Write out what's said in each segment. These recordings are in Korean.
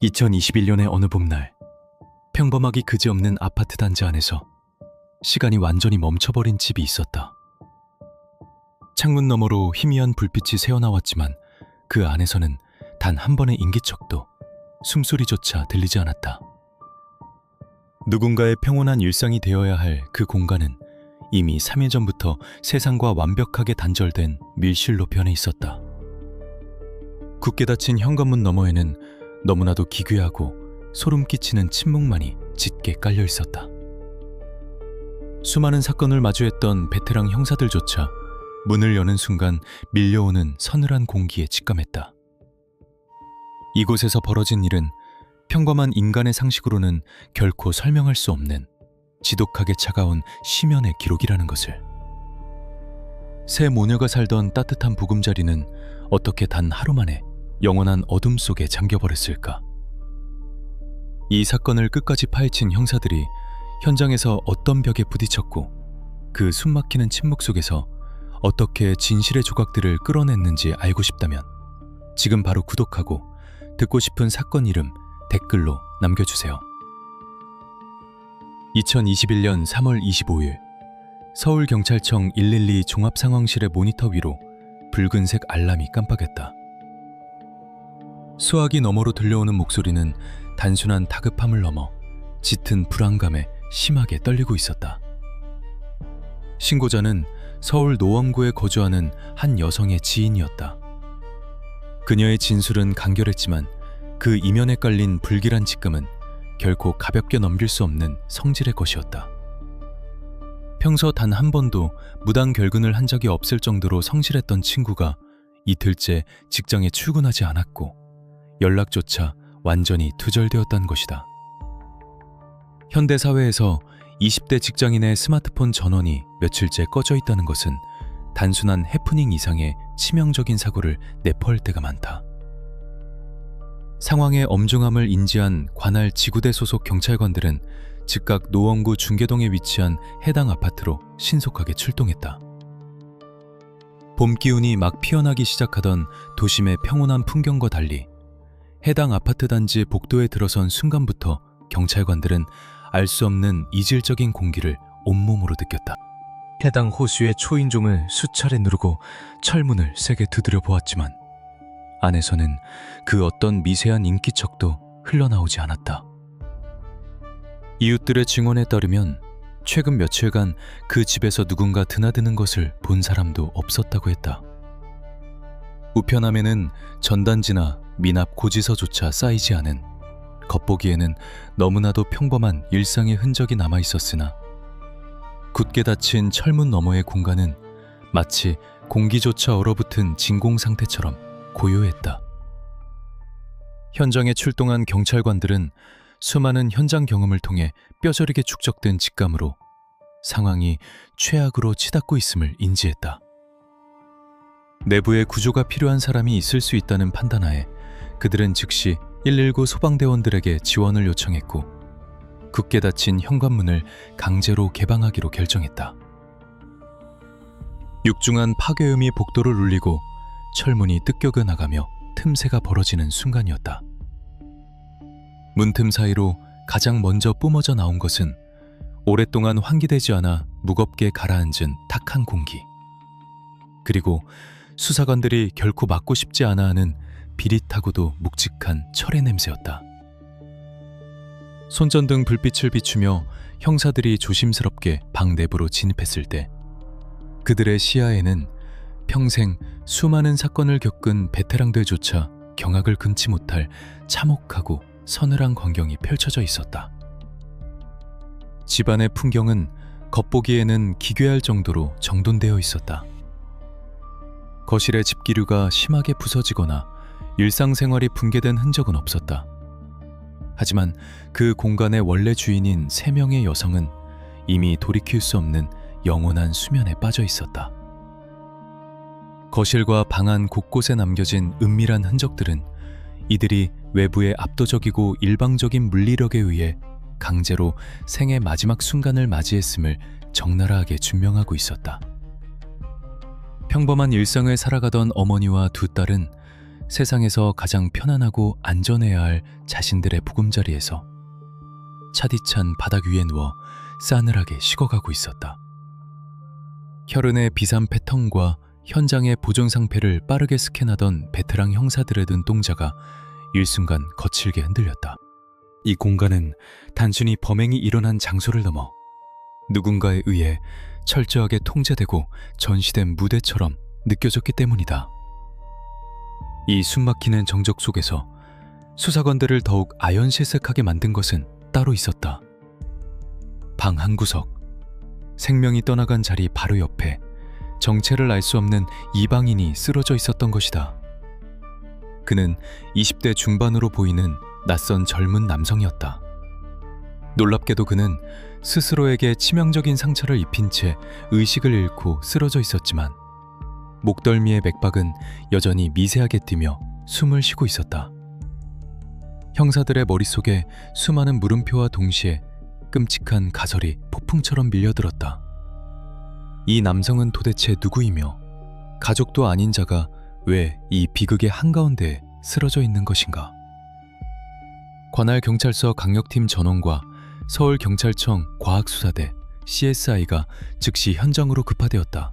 2021년의 어느 봄날, 평범하기 그지없는 아파트 단지 안에서 시간이 완전히 멈춰버린 집이 있었다. 창문 너머로 희미한 불빛이 새어나왔지만 그 안에서는 단 한 번의 인기척도, 숨소리조차 들리지 않았다. 누군가의 평온한 일상이 되어야 할 그 공간은 이미 3일 전부터 세상과 완벽하게 단절된 밀실로 변해 있었다. 굳게 닫힌 현관문 너머에는 너무나도 기괴하고 소름 끼치는 침묵만이 짙게 깔려 있었다. 수많은 사건을 마주했던 베테랑 형사들조차 문을 여는 순간 밀려오는 서늘한 공기에 직감했다. 이곳에서 벌어진 일은 평범한 인간의 상식으로는 결코 설명할 수 없는 지독하게 차가운 심연의 기록이라는 것을. 새 모녀가 살던 따뜻한 보금자리는 어떻게 단 하루 만에 영원한 어둠 속에 잠겨버렸을까? 이 사건을 끝까지 파헤친 형사들이 현장에서 어떤 벽에 부딪혔고 그 숨막히는 침묵 속에서 어떻게 진실의 조각들을 끌어냈는지 알고 싶다면 지금 바로 구독하고 듣고 싶은 사건 이름 댓글로 남겨주세요. 2021년 3월 25일 서울경찰청 112 종합상황실의 모니터 위로 붉은색 알람이 깜빡였다. 수화기 너머로 들려오는 목소리는 단순한 다급함을 넘어 짙은 불안감에 심하게 떨리고 있었다. 신고자는 서울 노원구에 거주하는 한 여성의 지인이었다. 그녀의 진술은 간결했지만 그 이면에 깔린 불길한 직감은 결코 가볍게 넘길 수 없는 성질의 것이었다. 평소 단 한 번도 무단 결근을 한 적이 없을 정도로 성실했던 친구가 이틀째 직장에 출근하지 않았고 연락조차 완전히 두절되었다는 것이다. 현대사회에서 20대 직장인의 스마트폰 전원이 며칠째 꺼져 있다는 것은 단순한 해프닝 이상의 치명적인 사고를 내포할 때가 많다. 상황의 엄중함을 인지한 관할 지구대 소속 경찰관들은 즉각 노원구 중계동에 위치한 해당 아파트로 신속하게 출동했다. 봄 기운이 막 피어나기 시작하던 도심의 평온한 풍경과 달리 해당 아파트 단지 복도에 들어선 순간부터 경찰관들은 알 수 없는 이질적인 공기를 온몸으로 느꼈다. 해당 호수의 초인종을 수차례 누르고 철문을 세게 두드려 보았지만 안에서는 그 어떤 미세한 인기척도 흘러나오지 않았다. 이웃들의 증언에 따르면 최근 며칠간 그 집에서 누군가 드나드는 것을 본 사람도 없었다고 했다. 우편함에는 전단지나 미납 고지서조차 쌓이지 않은, 겉보기에는 너무나도 평범한 일상의 흔적이 남아 있었으나 굳게 닫힌 철문 너머의 공간은 마치 공기조차 얼어붙은 진공 상태처럼 고요했다. 현장에 출동한 경찰관들은 수많은 현장 경험을 통해 뼈저리게 축적된 직감으로 상황이 최악으로 치닫고 있음을 인지했다. 내부에 구조가 필요한 사람이 있을 수 있다는 판단하에 그들은 즉시 119 소방대원들에게 지원을 요청했고 굳게 닫힌 현관문을 강제로 개방하기로 결정했다. 육중한 파괴음이 복도를 울리고 철문이 뜯겨가 나가며 틈새가 벌어지는 순간이었다. 문틈 사이로 가장 먼저 뿜어져 나온 것은 오랫동안 환기되지 않아 무겁게 가라앉은 탁한 공기, 그리고 수사관들이 결코 맡고 싶지 않아 하는 비릿하고도 묵직한 철의 냄새였다. 손전등 불빛을 비추며 형사들이 조심스럽게 방 내부로 진입했을 때 그들의 시야에는 평생 수많은 사건을 겪은 베테랑들조차 경악을 금치 못할 참혹하고 서늘한 광경이 펼쳐져 있었다. 집안의 풍경은 겉보기에는 기괴할 정도로 정돈되어 있었다. 거실의 집기류가 심하게 부서지거나 일상생활이 붕괴된 흔적은 없었다. 하지만 그 공간의 원래 주인인 3명의 여성은 이미 돌이킬 수 없는 영원한 수면에 빠져 있었다. 거실과 방 안 곳곳에 남겨진 은밀한 흔적들은 이들이 외부의 압도적이고 일방적인 물리력에 의해 강제로 생의 마지막 순간을 맞이했음을 적나라하게 증명하고 있었다. 평범한 일상을 살아가던 어머니와 두 딸은 세상에서 가장 편안하고 안전해야 할 자신들의 보금자리에서 차디찬 바닥 위에 누워 싸늘하게 식어가고 있었다. 혈흔의 비상 패턴과 현장의 보존 상태를 빠르게 스캔하던 베테랑 형사들의 눈동자가 일순간 거칠게 흔들렸다. 이 공간은 단순히 범행이 일어난 장소를 넘어 누군가에 의해 철저하게 통제되고 전시된 무대처럼 느껴졌기 때문이다. 이 숨막히는 정적 속에서 수사관들을 더욱 아연실색하게 만든 것은 따로 있었다. 방 한 구석, 생명이 떠나간 자리 바로 옆에 정체를 알 수 없는 이방인이 쓰러져 있었던 것이다. 그는 20대 중반으로 보이는 낯선 젊은 남성이었다. 놀랍게도 그는 스스로에게 치명적인 상처를 입힌 채 의식을 잃고 쓰러져 있었지만 목덜미의 맥박은 여전히 미세하게 뛰며 숨을 쉬고 있었다. 형사들의 머릿속에 수많은 물음표와 동시에 끔찍한 가설이 폭풍처럼 밀려들었다. 이 남성은 도대체 누구이며 가족도 아닌 자가 왜 이 비극의 한가운데에 쓰러져 있는 것인가? 관할 경찰서 강력팀 전원과 서울경찰청 과학수사대 CSI가 즉시 현장으로 급파되었다.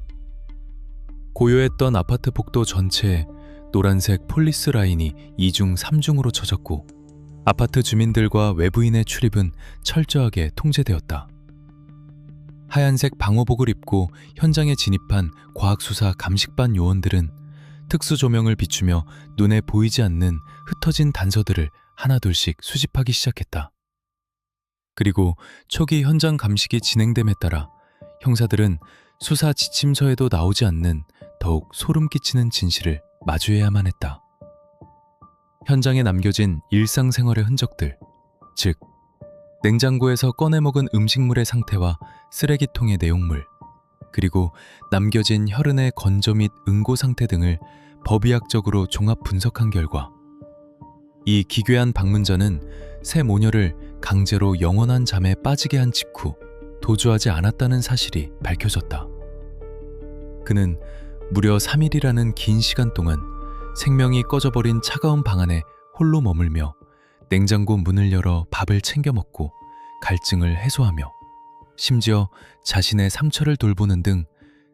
고요했던 아파트 복도 전체에 노란색 폴리스 라인이 2중 3중으로 쳐졌고 아파트 주민들과 외부인의 출입은 철저하게 통제되었다. 하얀색 방호복을 입고 현장에 진입한 과학수사 감식반 요원들은 특수 조명을 비추며 눈에 보이지 않는 흩어진 단서들을 하나둘씩 수집하기 시작했다. 그리고 초기 현장 감식이 진행됨에 따라 형사들은 수사 지침서에도 나오지 않는 더욱 소름 끼치는 진실을 마주해야만 했다. 현장에 남겨진 일상생활의 흔적들, 즉 냉장고에서 꺼내 먹은 음식물의 상태와 쓰레기통의 내용물, 그리고 남겨진 혈흔의 건조 및 응고 상태 등을 법의학적으로 종합 분석한 결과 이 기괴한 방문자는 새 모녀를 강제로 영원한 잠에 빠지게 한 직후 도주하지 않았다는 사실이 밝혀졌다. 그는 무려 3일이라는 긴 시간 동안 생명이 꺼져버린 차가운 방 안에 홀로 머물며 냉장고 문을 열어 밥을 챙겨 먹고 갈증을 해소하며 심지어 자신의 상처를 돌보는 등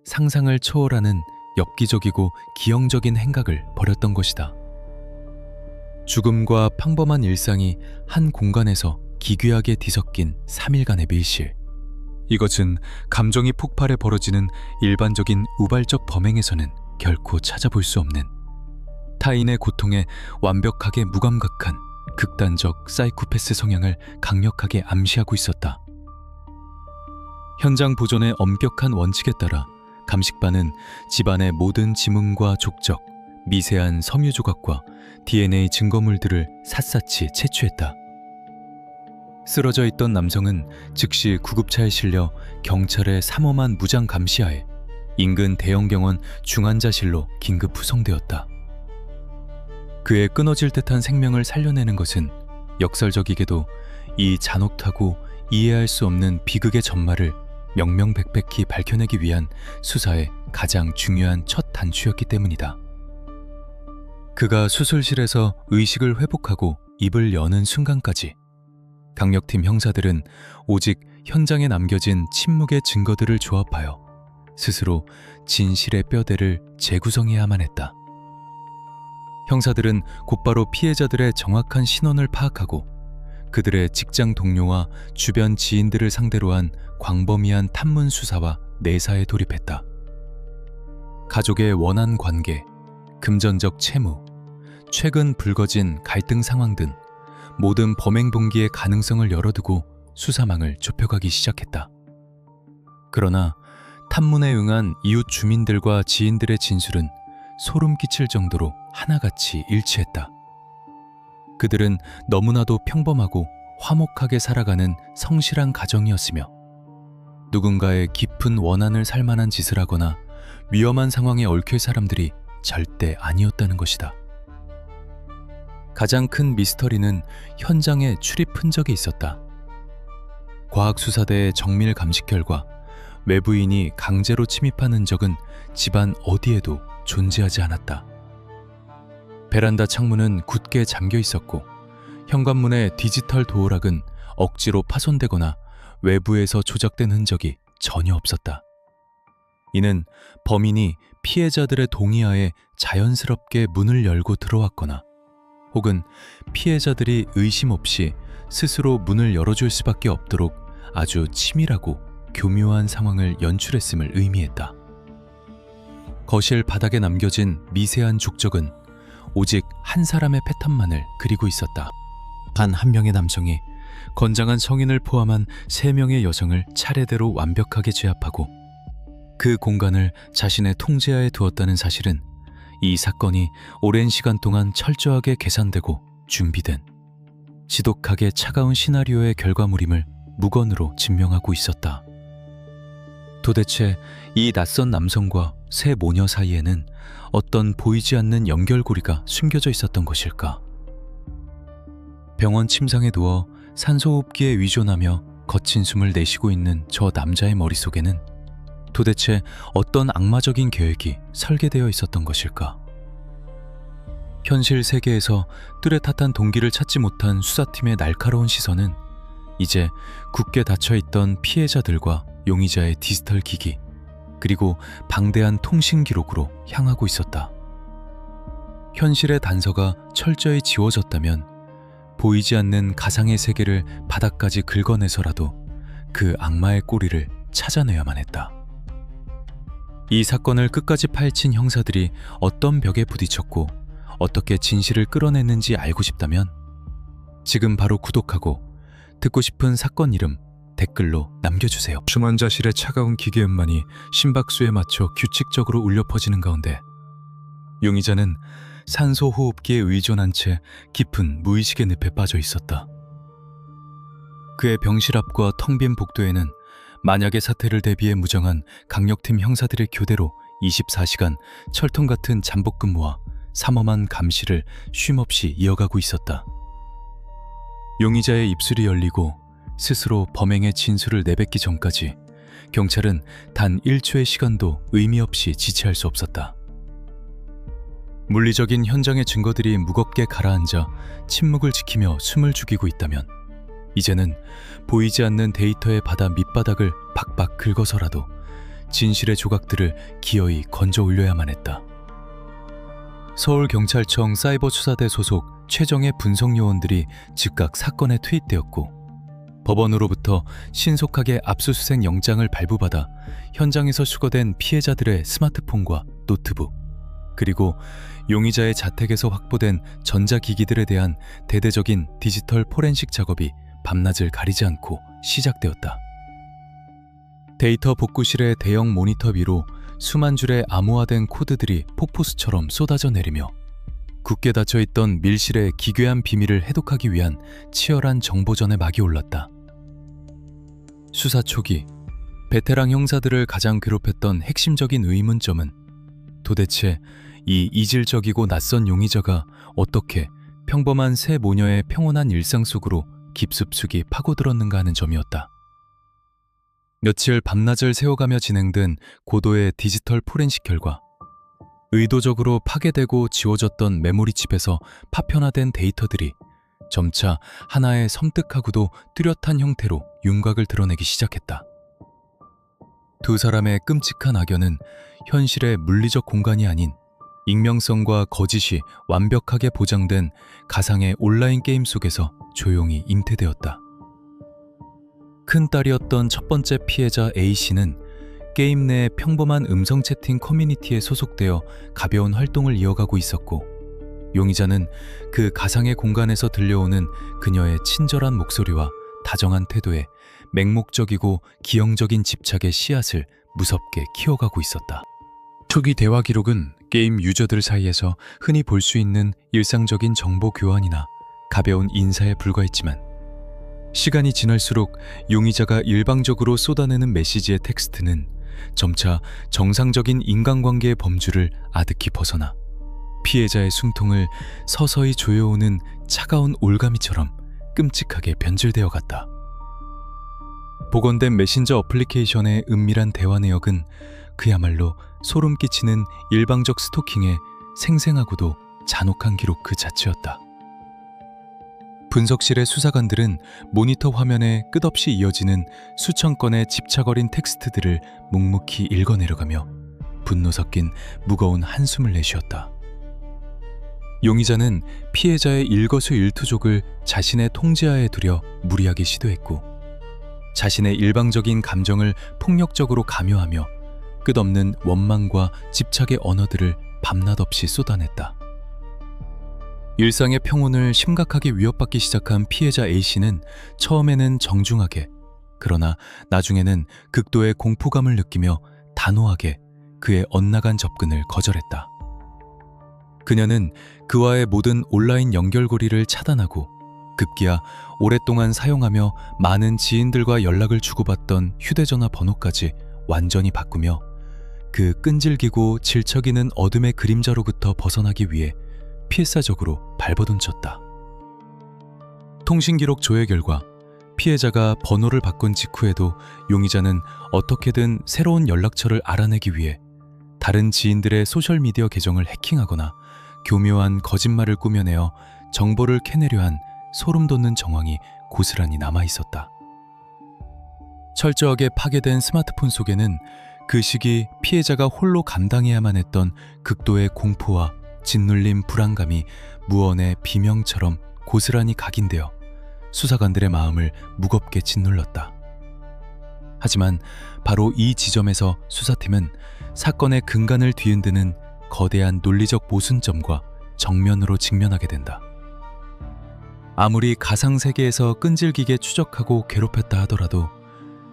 상상을 초월하는 엽기적이고 기형적인 행각을 벌였던 것이다. 죽음과 평범한 일상이 한 공간에서 기괴하게 뒤섞인 3일간의 밀실. 이것은 감정이 폭발해 벌어지는 일반적인 우발적 범행에서는 결코 찾아볼 수 없는 타인의 고통에 완벽하게 무감각한 극단적 사이코패스 성향을 강력하게 암시하고 있었다. 현장 보존의 엄격한 원칙에 따라 감식반은 집안의 모든 지문과 족적, 미세한 섬유 조각과 DNA 증거물들을 샅샅이 채취했다. 쓰러져 있던 남성은 즉시 구급차에 실려 경찰의 삼엄한 무장 감시하에 인근 대형병원 중환자실로 긴급 후송되었다. 그의 끊어질 듯한 생명을 살려내는 것은 역설적이게도 이 잔혹하고 이해할 수 없는 비극의 전말을 명명백백히 밝혀내기 위한 수사의 가장 중요한 첫 단추였기 때문이다. 그가 수술실에서 의식을 회복하고 입을 여는 순간까지 강력팀 형사들은 오직 현장에 남겨진 침묵의 증거들을 조합하여 스스로 진실의 뼈대를 재구성해야만 했다. 형사들은 곧바로 피해자들의 정확한 신원을 파악하고 그들의 직장 동료와 주변 지인들을 상대로 한 광범위한 탐문 수사와 내사에 돌입했다. 가족의 원한 관계, 금전적 채무, 최근 불거진 갈등 상황 등 모든 범행 동기의 가능성을 열어두고 수사망을 좁혀가기 시작했다. 그러나 탐문에 응한 이웃 주민들과 지인들의 진술은 소름 끼칠 정도로 하나같이 일치했다. 그들은 너무나도 평범하고 화목하게 살아가는 성실한 가정이었으며 누군가의 깊은 원한을 살 만한 짓을 하거나 위험한 상황에 얽힐 사람들이 절대 아니었다는 것이다. 가장 큰 미스터리는 현장에 출입 흔적이 있었다. 과학수사대의 정밀 감식 결과 외부인이 강제로 침입한 흔적은 집안 어디에도 존재하지 않았다. 베란다 창문은 굳게 잠겨 있었고 현관문의 디지털 도어락은 억지로 파손되거나 외부에서 조작된 흔적이 전혀 없었다. 이는 범인이 피해자들의 동의하에 자연스럽게 문을 열고 들어왔거나 혹은 피해자들이 의심 없이 스스로 문을 열어줄 수밖에 없도록 아주 치밀하고 교묘한 상황을 연출했음을 의미했다. 거실 바닥에 남겨진 미세한 족적은 오직 한 사람의 패턴만을 그리고 있었다. 단 한 명의 남성이 건장한 성인을 포함한 3명의 여성을 차례대로 완벽하게 제압하고 그 공간을 자신의 통제하에 두었다는 사실은 이 사건이 오랜 시간 동안 철저하게 계산되고 준비된 지독하게 차가운 시나리오의 결과물임을 무건으로 증명하고 있었다. 도대체 이 낯선 남성과 새 모녀 사이에는 어떤 보이지 않는 연결고리가 숨겨져 있었던 것일까? 병원 침상에 누워 산소호흡기에 의존하며 거친 숨을 내쉬고 있는 저 남자의 머릿속에는 도대체 어떤 악마적인 계획이 설계되어 있었던 것일까? 현실 세계에서 뚜렷한 동기를 찾지 못한 수사팀의 날카로운 시선은 이제 굳게 닫혀있던 피해자들과 용의자의 디지털 기기 그리고 방대한 통신 기록으로 향하고 있었다. 현실의 단서가 철저히 지워졌다면 보이지 않는 가상의 세계를 바닥까지 긁어내서라도 그 악마의 꼬리를 찾아내야만 했다. 이 사건을 끝까지 파헤친 형사들이 어떤 벽에 부딪혔고 어떻게 진실을 끌어냈는지 알고 싶다면 지금 바로 구독하고 듣고 싶은 사건 이름 댓글로 남겨주세요. 중환자실의 차가운 기계 음만이 심박수에 맞춰 규칙적으로 울려 퍼지는 가운데 용의자는 산소 호흡기에 의존한 채 깊은 무의식의 늪에 빠져 있었다. 그의 병실 앞과 텅 빈 복도에는 만약의 사태를 대비해 무장한 강력팀 형사들의 교대로 24시간 철통 같은 잠복 근무와 삼엄한 감시를 쉼없이 이어가고 있었다. 용의자의 입술이 열리고 스스로 범행의 진술을 내뱉기 전까지 경찰은 단 1초의 시간도 의미 없이 지체할 수 없었다. 물리적인 현장의 증거들이 무겁게 가라앉아 침묵을 지키며 숨을 죽이고 있다면 이제는 보이지 않는 데이터의 바다 밑바닥을 박박 긁어서라도 진실의 조각들을 기어이 건져 올려야만 했다. 서울경찰청 사이버수사대 소속 최정예 분석요원들이 즉각 사건에 투입되었고 법원으로부터 신속하게 압수수색 영장을 발부받아 현장에서 수거된 피해자들의 스마트폰과 노트북 그리고 용의자의 자택에서 확보된 전자기기들에 대한 대대적인 디지털 포렌식 작업이 밤낮을 가리지 않고 시작되었다. 데이터 복구실의 대형 모니터 위로 수만 줄의 암호화된 코드들이 폭포수처럼 쏟아져 내리며 굳게 닫혀있던 밀실의 기괴한 비밀을 해독하기 위한 치열한 정보전의 막이 올랐다. 수사 초기 베테랑 형사들을 가장 괴롭혔던 핵심적인 의문점은 도대체 이 이질적이고 낯선 용의자가 어떻게 평범한 세 모녀의 평온한 일상 속으로 깊숙이 파고들었는가 하는 점이었다. 며칠 밤낮을 새워가며 진행된 고도의 디지털 포렌식 결과 의도적으로 파괴되고 지워졌던 메모리 칩에서 파편화된 데이터들이 점차 하나의 섬뜩하고도 뚜렷한 형태로 윤곽을 드러내기 시작했다. 두 사람의 끔찍한 악연은 현실의 물리적 공간이 아닌 익명성과 거짓이 완벽하게 보장된 가상의 온라인 게임 속에서 조용히 잉태되었다. 큰딸이었던 첫 번째 피해자 A씨는 게임 내 평범한 음성 채팅 커뮤니티에 소속되어 가벼운 활동을 이어가고 있었고 용의자는 그 가상의 공간에서 들려오는 그녀의 친절한 목소리와 다정한 태도에 맹목적이고 기형적인 집착의 씨앗을 무섭게 키워가고 있었다. 초기 대화 기록은 게임 유저들 사이에서 흔히 볼 수 있는 일상적인 정보 교환이나 가벼운 인사에 불과했지만 시간이 지날수록 용의자가 일방적으로 쏟아내는 메시지의 텍스트는 점차 정상적인 인간관계의 범주를 아득히 벗어나 피해자의 숨통을 서서히 조여오는 차가운 올가미처럼 끔찍하게 변질되어 갔다. 복원된 메신저 어플리케이션의 은밀한 대화 내역은 그야말로 소름 끼치는 일방적 스토킹에 생생하고도 잔혹한 기록 그 자체였다. 분석실의 수사관들은 모니터 화면에 끝없이 이어지는 수천 건의 집착어린 텍스트들을 묵묵히 읽어내려가며 분노 섞인 무거운 한숨을 내쉬었다. 용의자는 피해자의 일거수일투족을 자신의 통제하에 두려 무리하게 시도했고, 자신의 일방적인 감정을 폭력적으로 감효하며 끝없는 원망과 집착의 언어들을 밤낮 없이 쏟아냈다. 일상의 평온을 심각하게 위협받기 시작한 피해자 A씨는 처음에는 정중하게, 그러나 나중에는 극도의 공포감을 느끼며 단호하게 그의 엇나간 접근을 거절했다. 그녀는 그와의 모든 온라인 연결고리를 차단하고 급기야 오랫동안 사용하며 많은 지인들과 연락을 주고받던 휴대전화 번호까지 완전히 바꾸며 그 끈질기고 질척이는 어둠의 그림자로부터 벗어나기 위해 필사적으로 발버둥쳤다. 통신기록 조회 결과 피해자가 번호를 바꾼 직후에도 용의자는 어떻게든 새로운 연락처를 알아내기 위해 다른 지인들의 소셜미디어 계정을 해킹하거나 교묘한 거짓말을 꾸며내어 정보를 캐내려 한 소름 돋는 정황이 고스란히 남아있었다. 철저하게 파괴된 스마트폰 속에는 그 시기 피해자가 홀로 감당해야만 했던 극도의 공포와 짓눌림 불안감이 무언의 비명처럼 고스란히 각인되어 수사관들의 마음을 무겁게 짓눌렀다. 하지만 바로 이 지점에서 수사팀은 사건의 근간을 뒤흔드는 거대한 논리적 모순점과 정면으로 직면하게 된다. 아무리 가상세계에서 끈질기게 추적하고 괴롭혔다 하더라도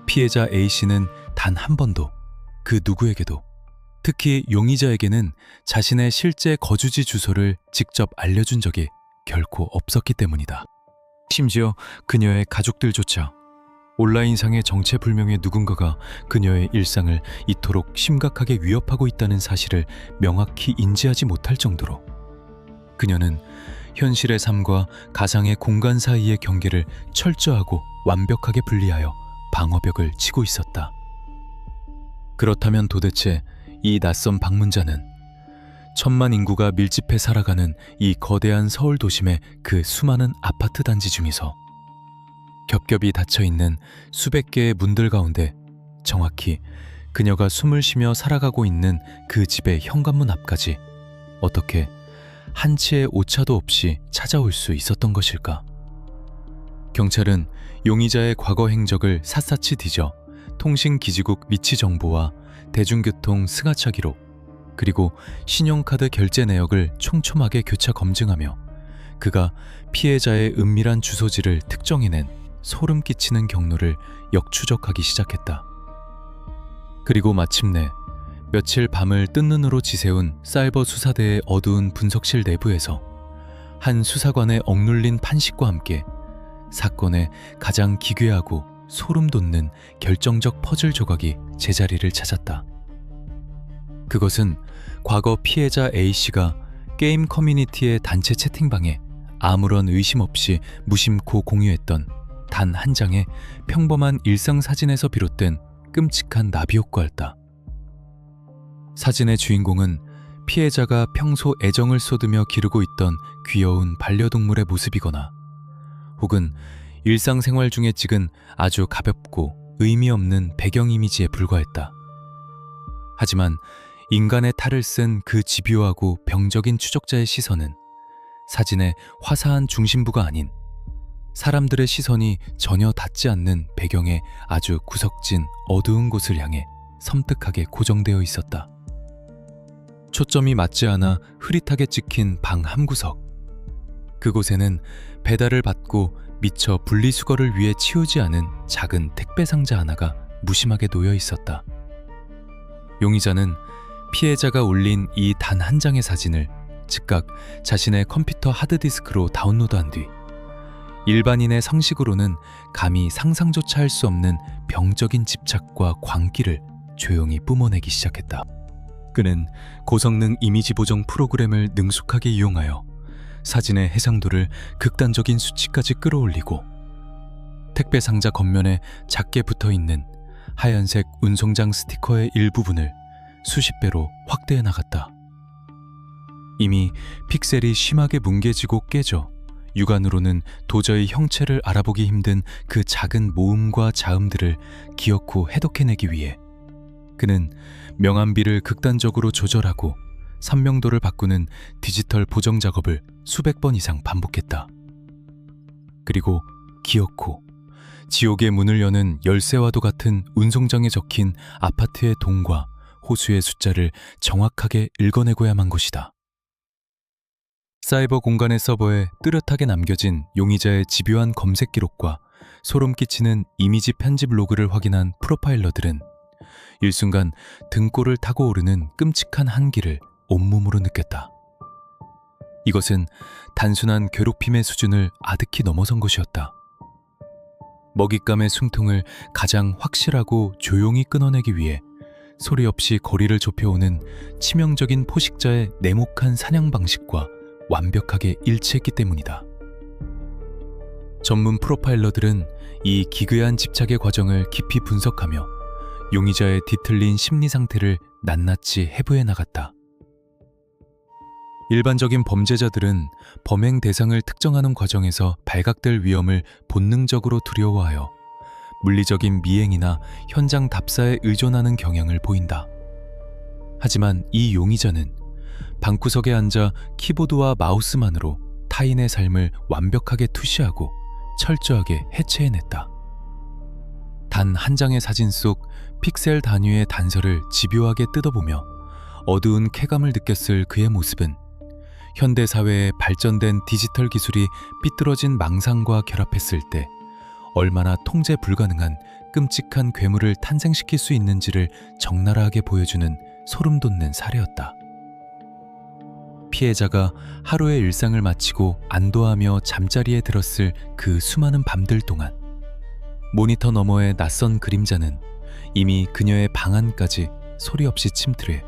피해자 A씨는 단 한 번도 그 누구에게도, 특히 용의자에게는 자신의 실제 거주지 주소를 직접 알려준 적이 결코 없었기 때문이다. 심지어 그녀의 가족들조차 온라인상의 정체불명의 누군가가 그녀의 일상을 이토록 심각하게 위협하고 있다는 사실을 명확히 인지하지 못할 정도로 그녀는 현실의 삶과 가상의 공간 사이의 경계를 철저하고 완벽하게 분리하여 방어벽을 치고 있었다. 그렇다면 도대체 이 낯선 방문자는 천만 인구가 밀집해 살아가는 이 거대한 서울 도심의 그 수많은 아파트 단지 중에서 겹겹이 닫혀있는 수백 개의 문들 가운데 정확히 그녀가 숨을 쉬며 살아가고 있는 그 집의 현관문 앞까지 어떻게 한치의 오차도 없이 찾아올 수 있었던 것일까? 경찰은 용의자의 과거 행적을 샅샅이 뒤져 통신기지국 위치 정보와 대중교통 승하차 기록, 그리고 신용카드 결제 내역을 촘촘하게 교차 검증하며 그가 피해자의 은밀한 주소지를 특정해낸 소름 끼치는 경로를 역추적하기 시작했다. 그리고 마침내 며칠 밤을 뜬 눈으로 지새운 사이버 수사대의 어두운 분석실 내부에서 한 수사관의 억눌린 판식과 함께 사건의 가장 기괴하고 소름 돋는 결정적 퍼즐 조각이 제자리를 찾았다. 그것은 과거 피해자 A씨가 게임 커뮤니티의 단체 채팅방에 아무런 의심 없이 무심코 공유했던 단 한 장의 평범한 일상 사진에서 비롯된 끔찍한 나비 효과였다. 사진의 주인공은 피해자가 평소 애정을 쏟으며 기르고 있던 귀여운 반려동물의 모습이거나 혹은 일상생활 중에 찍은 아주 가볍고 의미 없는 배경 이미지에 불과했다. 하지만 인간의 탈을 쓴 그 집요하고 병적인 추적자의 시선은 사진의 화사한 중심부가 아닌 사람들의 시선이 전혀 닿지 않는 배경의 아주 구석진 어두운 곳을 향해 섬뜩하게 고정되어 있었다. 초점이 맞지 않아 흐릿하게 찍힌 방 한 구석. 그곳에는 배달을 받고 미처 분리수거를 위해 치우지 않은 작은 택배 상자 하나가 무심하게 놓여 있었다. 용의자는 피해자가 올린 이 단 한 장의 사진을 즉각 자신의 컴퓨터 하드디스크로 다운로드한 뒤 일반인의 상식으로는 감히 상상조차 할 수 없는 병적인 집착과 광기를 조용히 뿜어내기 시작했다. 그는 고성능 이미지 보정 프로그램을 능숙하게 이용하여 사진의 해상도를 극단적인 수치까지 끌어올리고 택배 상자 겉면에 작게 붙어있는 하얀색 운송장 스티커의 일부분을 수십 배로 확대해 나갔다. 이미 픽셀이 심하게 뭉개지고 깨져 육안으로는 도저히 형체를 알아보기 힘든 그 작은 모음과 자음들을 기어코 해독해내기 위해 그는 명암비를 극단적으로 조절하고 선명도를 바꾸는 디지털 보정 작업을 수백 번 이상 반복했다. 그리고 기어코 지옥의 문을 여는 열쇠와도 같은 운송장에 적힌 아파트의 동과 호수의 숫자를 정확하게 읽어내고야만 것이다. 사이버 공간의 서버에 뚜렷하게 남겨진 용의자의 집요한 검색 기록과 소름 끼치는 이미지 편집 로그를 확인한 프로파일러들은 일순간 등골을 타고 오르는 끔찍한 한기를 온몸으로 느꼈다. 이것은 단순한 괴롭힘의 수준을 아득히 넘어선 것이었다. 먹잇감의 숨통을 가장 확실하고 조용히 끊어내기 위해 소리 없이 거리를 좁혀오는 치명적인 포식자의 냉혹한 사냥 방식과 완벽하게 일치했기 때문이다. 전문 프로파일러들은 이 기괴한 집착의 과정을 깊이 분석하며 용의자의 뒤틀린 심리 상태를 낱낱이 해부해 나갔다. 일반적인 범죄자들은 범행 대상을 특정하는 과정에서 발각될 위험을 본능적으로 두려워하여 물리적인 미행이나 현장 답사에 의존하는 경향을 보인다. 하지만 이 용의자는 방구석에 앉아 키보드와 마우스만으로 타인의 삶을 완벽하게 투시하고 철저하게 해체해냈다. 단 한 장의 사진 속 픽셀 단위의 단서를 집요하게 뜯어보며 어두운 쾌감을 느꼈을 그의 모습은 현대사회의 발전된 디지털 기술이 삐뚤어진 망상과 결합했을 때 얼마나 통제 불가능한 끔찍한 괴물을 탄생시킬 수 있는지를 적나라하게 보여주는 소름 돋는 사례였다. 피해자가 하루의 일상을 마치고 안도하며 잠자리에 들었을 그 수많은 밤들 동안 모니터 너머의 낯선 그림자는 이미 그녀의 방 안까지 소리 없이 침투해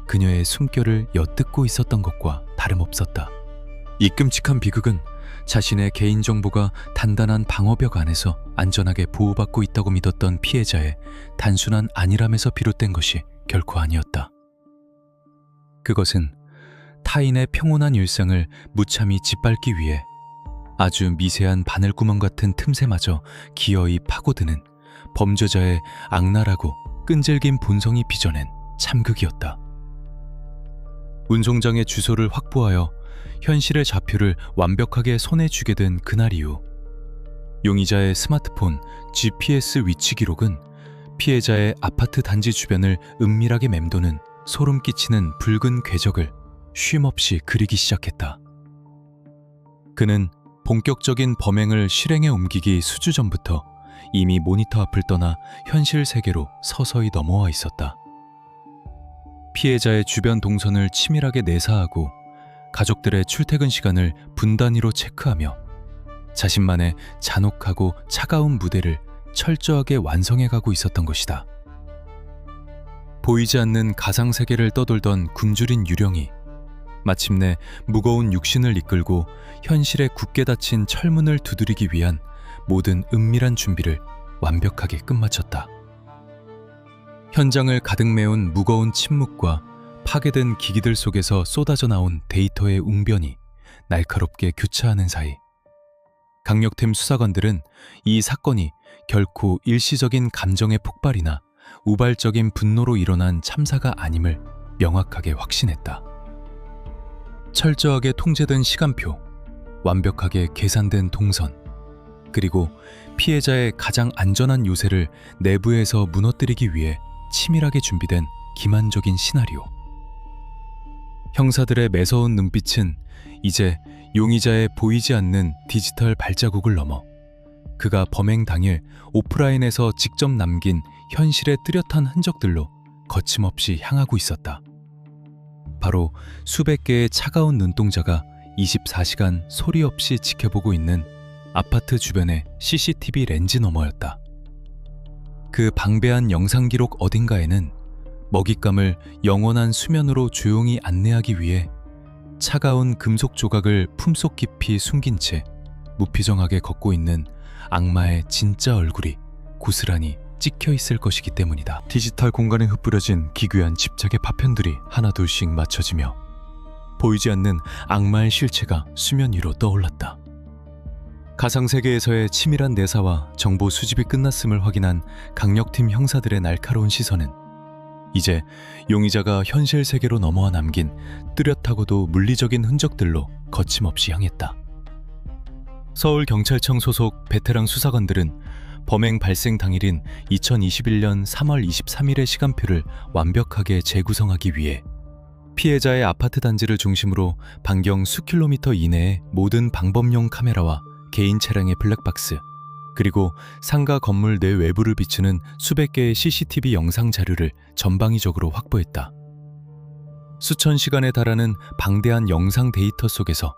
그녀의 숨결을 엿듣고 있었던 것과 다름없었다. 이 끔찍한 비극은 자신의 개인정보가 단단한 방어벽 안에서 안전하게 보호받고 있다고 믿었던 피해자의 단순한 안일함에서 비롯된 것이 결코 아니었다. 그것은 타인의 평온한 일상을 무참히 짓밟기 위해 아주 미세한 바늘구멍 같은 틈새마저 기어이 파고드는 범죄자의 악랄하고 끈질긴 본성이 빚어낸 참극이었다. 운송장의 주소를 확보하여 현실의 좌표를 완벽하게 손에 쥐게 된 그날 이후 용의자의 스마트폰 GPS 위치 기록은 피해자의 아파트 단지 주변을 은밀하게 맴도는 소름 끼치는 붉은 궤적을 쉼없이 그리기 시작했다. 그는 본격적인 범행을 실행에 옮기기 수주 전부터 이미 모니터 앞을 떠나 현실 세계로 서서히 넘어와 있었다. 피해자의 주변 동선을 치밀하게 내사하고 가족들의 출퇴근 시간을 분 단위로 체크하며 자신만의 잔혹하고 차가운 무대를 철저하게 완성해가고 있었던 것이다. 보이지 않는 가상세계를 떠돌던 굶주린 유령이 마침내 무거운 육신을 이끌고 현실에 굳게 닫힌 철문을 두드리기 위한 모든 은밀한 준비를 완벽하게 끝마쳤다. 현장을 가득 메운 무거운 침묵과 파괴된 기기들 속에서 쏟아져 나온 데이터의 웅변이 날카롭게 교차하는 사이 강력팀 수사관들은 이 사건이 결코 일시적인 감정의 폭발이나 우발적인 분노로 일어난 참사가 아님을 명확하게 확신했다. 철저하게 통제된 시간표, 완벽하게 계산된 동선, 그리고 피해자의 가장 안전한 요새를 내부에서 무너뜨리기 위해 치밀하게 준비된 기만적인 시나리오. 형사들의 매서운 눈빛은 이제 용의자의 보이지 않는 디지털 발자국을 넘어 그가 범행 당일 오프라인에서 직접 남긴 현실의 뚜렷한 흔적들로 거침없이 향하고 있었다. 바로 수백 개의 차가운 눈동자가 24시간 소리 없이 지켜보고 있는 아파트 주변의 CCTV 렌즈 너머였다. 그 방배한 영상 기록 어딘가에는 먹잇감을 영원한 수면으로 조용히 안내하기 위해 차가운 금속 조각을 품속 깊이 숨긴 채 무표정하게 걷고 있는 악마의 진짜 얼굴이 고스란히 찍혀 있을 것이기 때문이다. 디지털 공간에 흩뿌려진 기괴한 집착의 파편들이 하나둘씩 맞춰지며 보이지 않는 악마의 실체가 수면 위로 떠올랐다. 가상세계에서의 치밀한 내사와 정보 수집이 끝났음을 확인한 강력팀 형사들의 날카로운 시선은 이제 용의자가 현실 세계로 넘어와 남긴 뚜렷하고도 물리적인 흔적들로 거침없이 향했다. 서울경찰청 소속 베테랑 수사관들은 범행 발생 당일인 2021년 3월 23일의 시간표를 완벽하게 재구성하기 위해 피해자의 아파트 단지를 중심으로 반경 수킬로미터 이내의 모든 방범용 카메라와 개인 차량의 블랙박스, 그리고 상가 건물 내 외부를 비추는 수백 개의 CCTV 영상 자료를 전방위적으로 확보했다. 수천 시간에 달하는 방대한 영상 데이터 속에서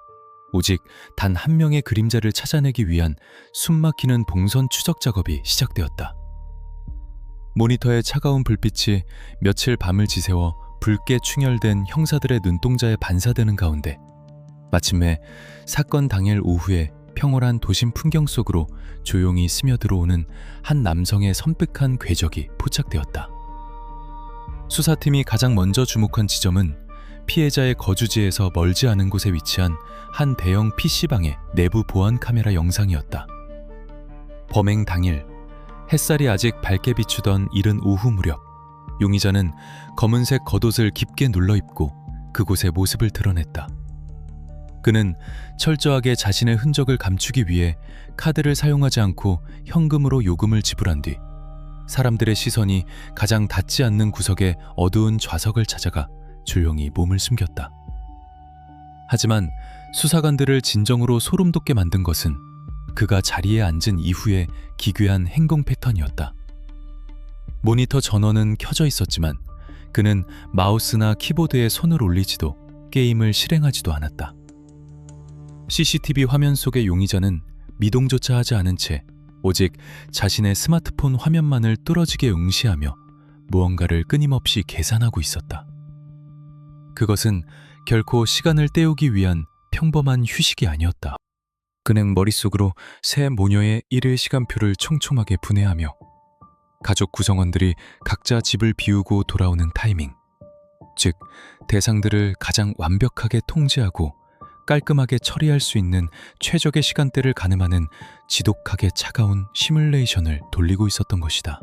오직 단 한 명의 그림자를 찾아내기 위한 숨막히는 동선 추적 작업이 시작되었다. 모니터의 차가운 불빛이 며칠 밤을 지새워 붉게 충혈된 형사들의 눈동자에 반사되는 가운데 마침내 사건 당일 오후에 평온한 도심 풍경 속으로 조용히 스며들어오는 한 남성의 섬뜩한 궤적이 포착되었다. 수사팀이 가장 먼저 주목한 지점은 피해자의 거주지에서 멀지 않은 곳에 위치한 한 대형 PC방의 내부 보안 카메라 영상이었다. 범행 당일 햇살이 아직 밝게 비추던 이른 오후 무렵 용의자는 검은색 겉옷을 깊게 눌러 입고 그곳의 모습을 드러냈다. 그는 철저하게 자신의 흔적을 감추기 위해 카드를 사용하지 않고 현금으로 요금을 지불한 뒤 사람들의 시선이 가장 닿지 않는 구석의 어두운 좌석을 찾아가 조용히 몸을 숨겼다. 하지만 수사관들을 진정으로 소름 돋게 만든 것은 그가 자리에 앉은 이후의 기괴한 행동 패턴이었다. 모니터 전원은 켜져 있었지만 그는 마우스나 키보드에 손을 올리지도 게임을 실행하지도 않았다. CCTV 화면 속의 용의자는 미동조차 하지 않은 채 오직 자신의 스마트폰 화면만을 뚫어지게 응시하며 무언가를 끊임없이 계산하고 있었다. 그것은 결코 시간을 때우기 위한 평범한 휴식이 아니었다. 그는 머릿속으로 새 모녀의 일일 시간표를 촘촘하게 분해하며 가족 구성원들이 각자 집을 비우고 돌아오는 타이밍, 즉 대상들을 가장 완벽하게 통제하고 깔끔하게 처리할 수 있는 최적의 시간대를 가늠하는 지독하게 차가운 시뮬레이션을 돌리고 있었던 것이다.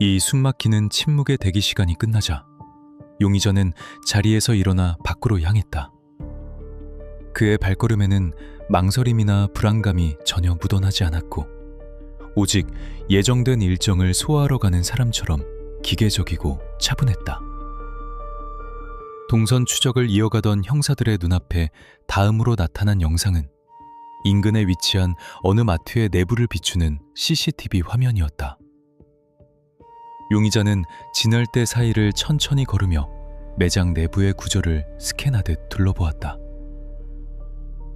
이 숨막히는 침묵의 대기 시간이 끝나자 용의자는 자리에서 일어나 밖으로 향했다. 그의 발걸음에는 망설임이나 불안감이 전혀 묻어나지 않았고 오직 예정된 일정을 소화하러 가는 사람처럼 기계적이고 차분했다. 동선 추적을 이어가던 형사들의 눈앞에 다음으로 나타난 영상은 인근에 위치한 어느 마트의 내부를 비추는 CCTV 화면이었다. 용의자는 진열대 사이를 천천히 걸으며 매장 내부의 구조를 스캔하듯 둘러보았다.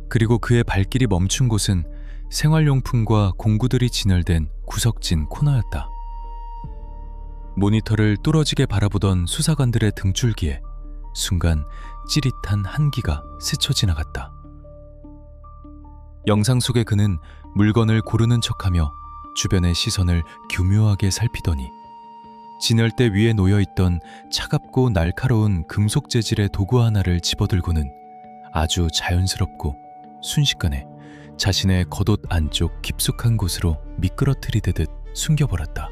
그리고 그의 발길이 멈춘 곳은 생활용품과 공구들이 진열된 구석진 코너였다. 모니터를 뚫어지게 바라보던 수사관들의 등줄기에 순간 찌릿한 한기가 스쳐 지나갔다. 영상 속의 그는 물건을 고르는 척하며 주변의 시선을 교묘하게 살피더니 진열대 위에 놓여있던 차갑고 날카로운 금속 재질의 도구 하나를 집어들고는 아주 자연스럽고 순식간에 자신의 겉옷 안쪽 깊숙한 곳으로 미끄러뜨리듯 숨겨버렸다.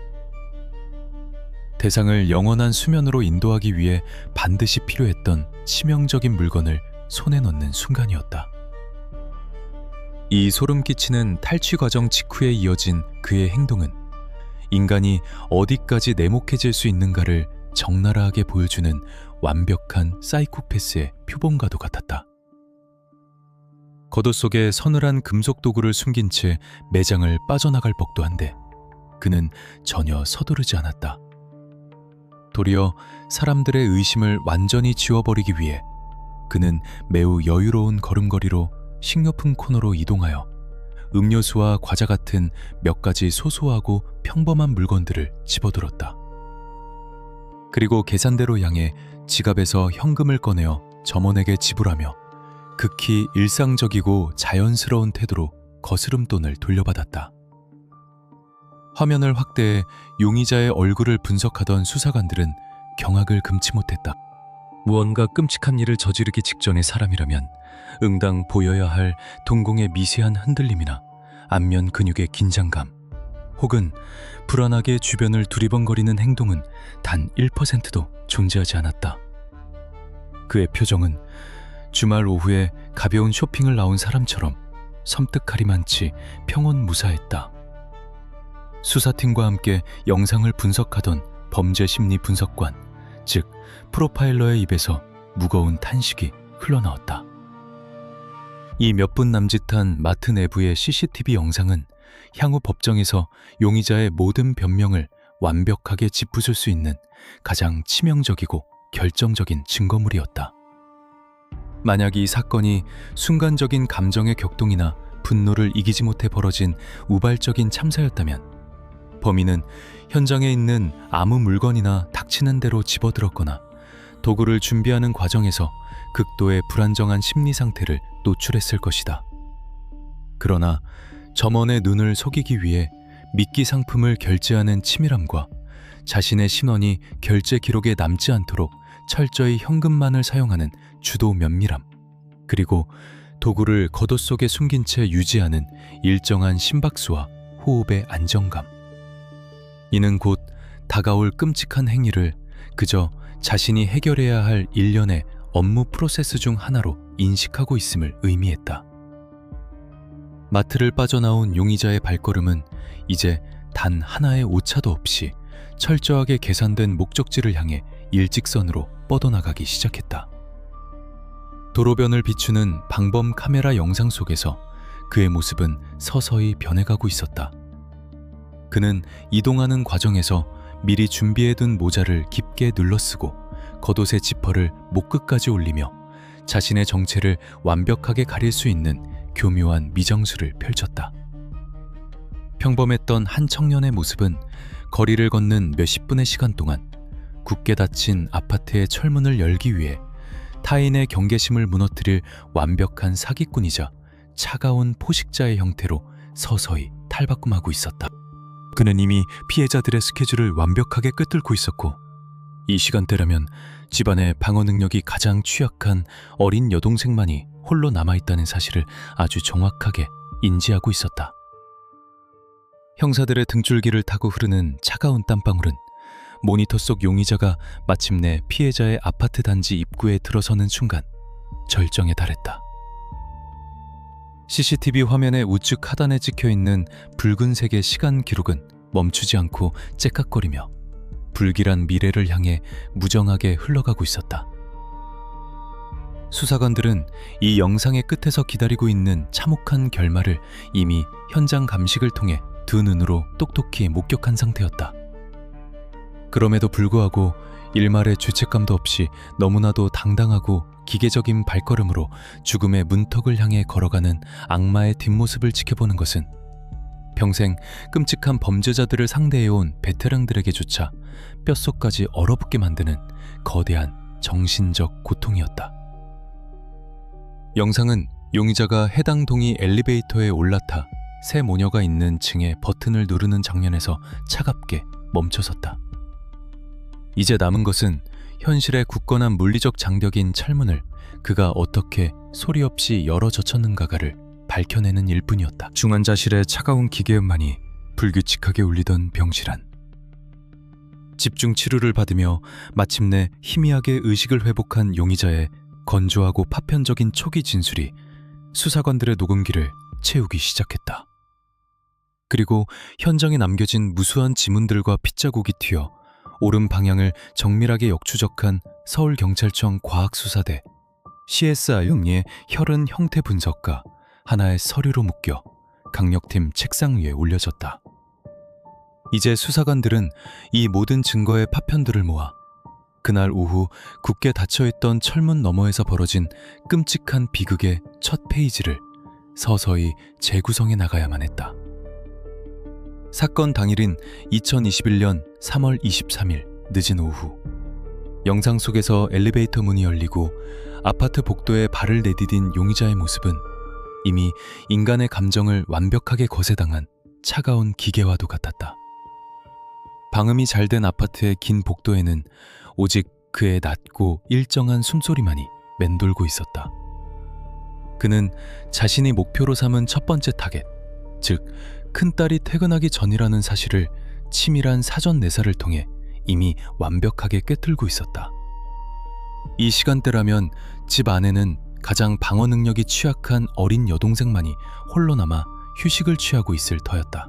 대상을 영원한 수면으로 인도하기 위해 반드시 필요했던 치명적인 물건을 손에 넣는 순간이었다. 이 소름 끼치는 탈취 과정 직후에 이어진 그의 행동은 인간이 어디까지 내목해질 수 있는가를 적나라하게 보여주는 완벽한 사이코패스의 표본과도 같았다. 겉옷 속에 서늘한 금속 도구를 숨긴 채 매장을 빠져나갈 법도 한데 그는 전혀 서두르지 않았다. 도리어 사람들의 의심을 완전히 지워버리기 위해 그는 매우 여유로운 걸음걸이로 식료품 코너로 이동하여 음료수와 과자 같은 몇 가지 소소하고 평범한 물건들을 집어들었다. 그리고 계산대로 향해 지갑에서 현금을 꺼내어 점원에게 지불하며 극히 일상적이고 자연스러운 태도로 거스름돈을 돌려받았다. 화면을 확대해 용의자의 얼굴을 분석하던 수사관들은 경악을 금치 못했다. 무언가 끔찍한 일을 저지르기 직전의 사람이라면 응당 보여야 할 동공의 미세한 흔들림이나 안면 근육의 긴장감, 혹은 불안하게 주변을 두리번거리는 행동은 단 1%도 존재하지 않았다. 그의 표정은 주말 오후에 가벼운 쇼핑을 나온 사람처럼 섬뜩하리만치 평온무사했다. 수사팀과 함께 영상을 분석하던 범죄 심리 분석관, 즉 프로파일러의 입에서 무거운 탄식이 흘러나왔다. 이 몇 분 남짓한 마트 내부의 CCTV 영상은 향후 법정에서 용의자의 모든 변명을 완벽하게 짚부술 수 있는 가장 치명적이고 결정적인 증거물이었다. 만약 이 사건이 순간적인 감정의 격동이나 분노를 이기지 못해 벌어진 우발적인 참사였다면 범인은 현장에 있는 아무 물건이나 닥치는 대로 집어들었거나 도구를 준비하는 과정에서 극도의 불안정한 심리 상태를 노출했을 것이다. 그러나 점원의 눈을 속이기 위해 미끼 상품을 결제하는 치밀함과 자신의 신원이 결제 기록에 남지 않도록 철저히 현금만을 사용하는 주도 면밀함, 그리고 도구를 겉옷 속에 숨긴 채 유지하는 일정한 심박수와 호흡의 안정감. 이는 곧 다가올 끔찍한 행위를 그저 자신이 해결해야 할 일련의 업무 프로세스 중 하나로 인식하고 있음을 의미했다. 마트를 빠져나온 용의자의 발걸음은 이제 단 하나의 오차도 없이 철저하게 계산된 목적지를 향해 일직선으로 뻗어나가기 시작했다. 도로변을 비추는 방범 카메라 영상 속에서 그의 모습은 서서히 변해가고 있었다. 그는 이동하는 과정에서 미리 준비해둔 모자를 깊게 눌러쓰고 겉옷의 지퍼를 목 끝까지 올리며 자신의 정체를 완벽하게 가릴 수 있는 교묘한 미정수를 펼쳤다. 평범했던 한 청년의 모습은 거리를 걷는 몇십 분의 시간 동안 굳게 닫힌 아파트의 철문을 열기 위해 타인의 경계심을 무너뜨릴 완벽한 사기꾼이자 차가운 포식자의 형태로 서서히 탈바꿈하고 있었다. 그는 이미 피해자들의 스케줄을 완벽하게 꿰뚫고 있었고, 이 시간대라면 집안의 방어 능력이 가장 취약한 어린 여동생만이 홀로 남아있다는 사실을 아주 정확하게 인지하고 있었다. 형사들의 등줄기를 타고 흐르는 차가운 땀방울은 모니터 속 용의자가 마침내 피해자의 아파트 단지 입구에 들어서는 순간 절정에 달했다. CCTV 화면의 우측 하단에 찍혀있는 붉은색의 시간 기록은 멈추지 않고 째깍거리며 불길한 미래를 향해 무정하게 흘러가고 있었다. 수사관들은 이 영상의 끝에서 기다리고 있는 참혹한 결말을 이미 현장 감식을 통해 두 눈으로 똑똑히 목격한 상태였다. 그럼에도 불구하고 일말의 죄책감도 없이 너무나도 당당하고 기계적인 발걸음으로 죽음의 문턱을 향해 걸어가는 악마의 뒷모습을 지켜보는 것은 평생 끔찍한 범죄자들을 상대해온 베테랑들에게조차 뼛속까지 얼어붙게 만드는 거대한 정신적 고통이었다. 영상은 용의자가 해당 동이 엘리베이터에 올라타 새 모녀가 있는 층의 버튼을 누르는 장면에서 차갑게 멈춰섰다. 이제 남은 것은 현실의 굳건한 물리적 장벽인 철문을 그가 어떻게 소리 없이 열어 젖혔는가를 밝혀내는 일뿐이었다. 중환자실의 차가운 기계음만이 불규칙하게 울리던 병실 안. 집중 치료를 받으며 마침내 희미하게 의식을 회복한 용의자의 건조하고 파편적인 초기 진술이 수사관들의 녹음기를 채우기 시작했다. 그리고 현장에 남겨진 무수한 지문들과 핏자국이 튀어 옳은 방향을 정밀하게 역추적한 서울경찰청 과학수사대 CSI용리의 혈흔 형태 분석과 하나의 서류로 묶여 강력팀 책상 위에 올려졌다. 이제 수사관들은 이 모든 증거의 파편들을 모아 그날 오후 굳게 닫혀있던 철문 너머에서 벌어진 끔찍한 비극의 첫 페이지를 서서히 재구성해 나가야만 했다. 사건 당일인 2021년 3월 23일 늦은 오후, 영상 속에서 엘리베이터 문이 열리고 아파트 복도에 발을 내디딘 용의자의 모습은 이미 인간의 감정을 완벽하게 거세당한 차가운 기계와도 같았다. 방음이 잘 된 아파트의 긴 복도에는 오직 그의 낮고 일정한 숨소리만이 맴돌고 있었다. 그는 자신이 목표로 삼은 첫 번째 타겟, 즉 큰딸이 퇴근하기 전이라는 사실을 치밀한 사전 내사를 통해 이미 완벽하게 꿰뚫고 있었다. 이 시간대라면 집 안에는 가장 방어 능력이 취약한 어린 여동생만이 홀로 남아 휴식을 취하고 있을 터였다.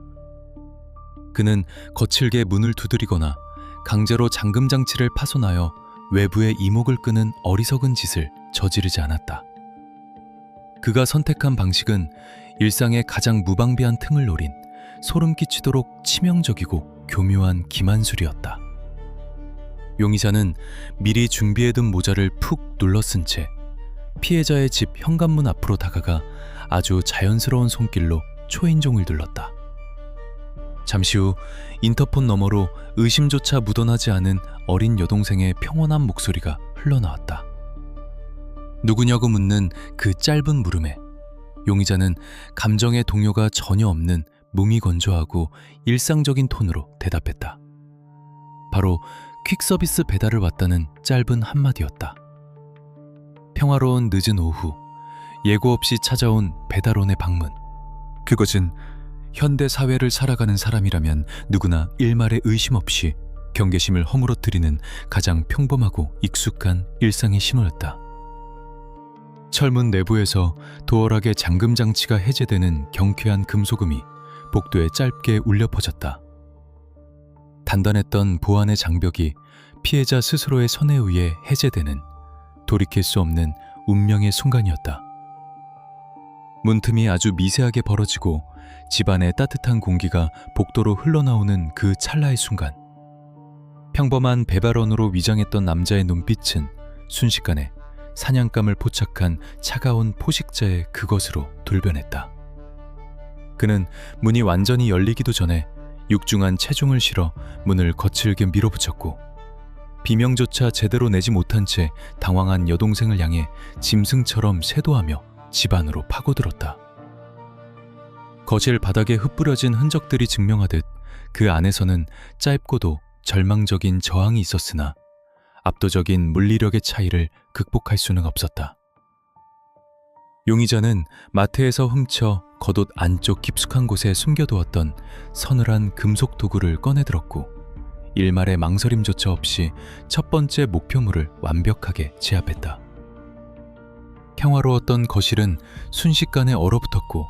그는 거칠게 문을 두드리거나 강제로 잠금 장치를 파손하여 외부의 이목을 끄는 어리석은 짓을 저지르지 않았다. 그가 선택한 방식은 일상의 가장 무방비한 틈을 노린 소름 끼치도록 치명적이고 교묘한 기만술이었다. 용의자는 미리 준비해둔 모자를 푹 눌러쓴 채 피해자의 집 현관문 앞으로 다가가 아주 자연스러운 손길로 초인종을 눌렀다. 잠시 후 인터폰 너머로 의심조차 묻어나지 않은 어린 여동생의 평온한 목소리가 흘러나왔다. 누구냐고 묻는 그 짧은 물음에 용의자는 감정의 동요가 전혀 없는 무미건조하고 일상적인 톤으로 대답했다. 바로 퀵서비스 배달을 왔다는 짧은 한마디였다. 평화로운 늦은 오후, 예고 없이 찾아온 배달원의 방문. 그것은 현대 사회를 살아가는 사람이라면 누구나 일말의 의심 없이 경계심을 허물어뜨리는 가장 평범하고 익숙한 일상의 신호였다. 철문 내부에서 도어락의 잠금 장치가 해제되는 경쾌한 금소금이 복도에 짧게 울려 퍼졌다. 단단했던 보안의 장벽이 피해자 스스로의 손에 의해 해제되는 돌이킬 수 없는 운명의 순간이었다. 문틈이 아주 미세하게 벌어지고 집안의 따뜻한 공기가 복도로 흘러나오는 그 찰나의 순간, 평범한 배달원으로 위장했던 남자의 눈빛은 순식간에 사냥감을 포착한 차가운 포식자의 그것으로 돌변했다. 그는 문이 완전히 열리기도 전에 육중한 체중을 실어 문을 거칠게 밀어붙였고 비명조차 제대로 내지 못한 채 당황한 여동생을 향해 짐승처럼 쇄도하며 집 안으로 파고들었다. 거실 바닥에 흩뿌려진 흔적들이 증명하듯 그 안에서는 짧고도 절망적인 저항이 있었으나 압도적인 물리력의 차이를 극복할 수는 없었다. 용의자는 마트에서 훔쳐 겉옷 안쪽 깊숙한 곳에 숨겨두었던 서늘한 금속 도구를 꺼내들었고 일말의 망설임조차 없이 첫 번째 목표물을 완벽하게 제압했다. 평화로웠던 거실은 순식간에 얼어붙었고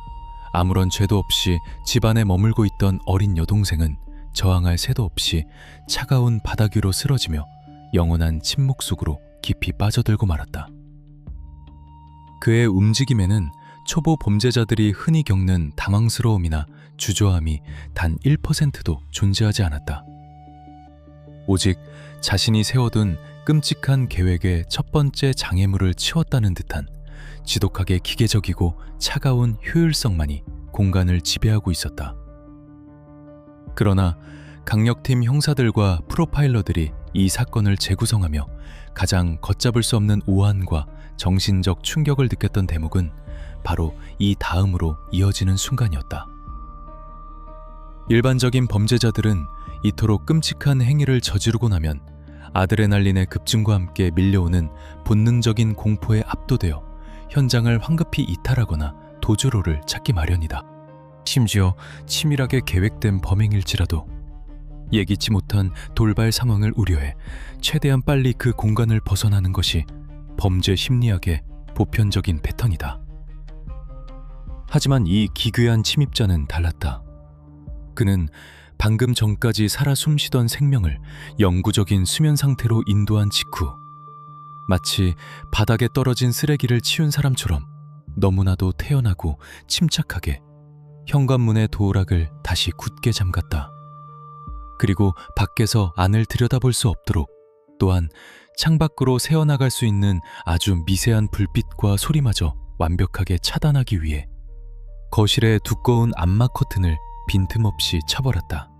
아무런 죄도 없이 집안에 머물고 있던 어린 여동생은 저항할 새도 없이 차가운 바닥 위로 쓰러지며 영원한 침묵 속으로 깊이 빠져들고 말았다. 그의 움직임에는 초보 범죄자들이 흔히 겪는 당황스러움이나 주저함이 단 1%도 존재하지 않았다. 오직 자신이 세워둔 끔찍한 계획의 첫 번째 장애물을 치웠다는 듯한 지독하게 기계적이고 차가운 효율성만이 공간을 지배하고 있었다. 그러나 강력팀 형사들과 프로파일러들이 이 사건을 재구성하며 가장 걷잡을 수 없는 오한과 정신적 충격을 느꼈던 대목은 바로 이 다음으로 이어지는 순간이었다. 일반적인 범죄자들은 이토록 끔찍한 행위를 저지르고 나면 아드레날린의 급증과 함께 밀려오는 본능적인 공포에 압도되어 현장을 황급히 이탈하거나 도주로를 찾기 마련이다. 심지어 치밀하게 계획된 범행일지라도 예기치 못한 돌발 상황을 우려해 최대한 빨리 그 공간을 벗어나는 것이 범죄 심리학의 보편적인 패턴이다. 하지만 이 기괴한 침입자는 달랐다. 그는 방금 전까지 살아 숨쉬던 생명을 영구적인 수면 상태로 인도한 직후 마치 바닥에 떨어진 쓰레기를 치운 사람처럼 너무나도 태연하고 침착하게 현관문의 도어락을 다시 굳게 잠갔다. 그리고 밖에서 안을 들여다볼 수 없도록 또한 창밖으로 새어나갈 수 있는 아주 미세한 불빛과 소리마저 완벽하게 차단하기 위해 거실의 두꺼운 암막 커튼을 빈틈없이 쳐버렸다.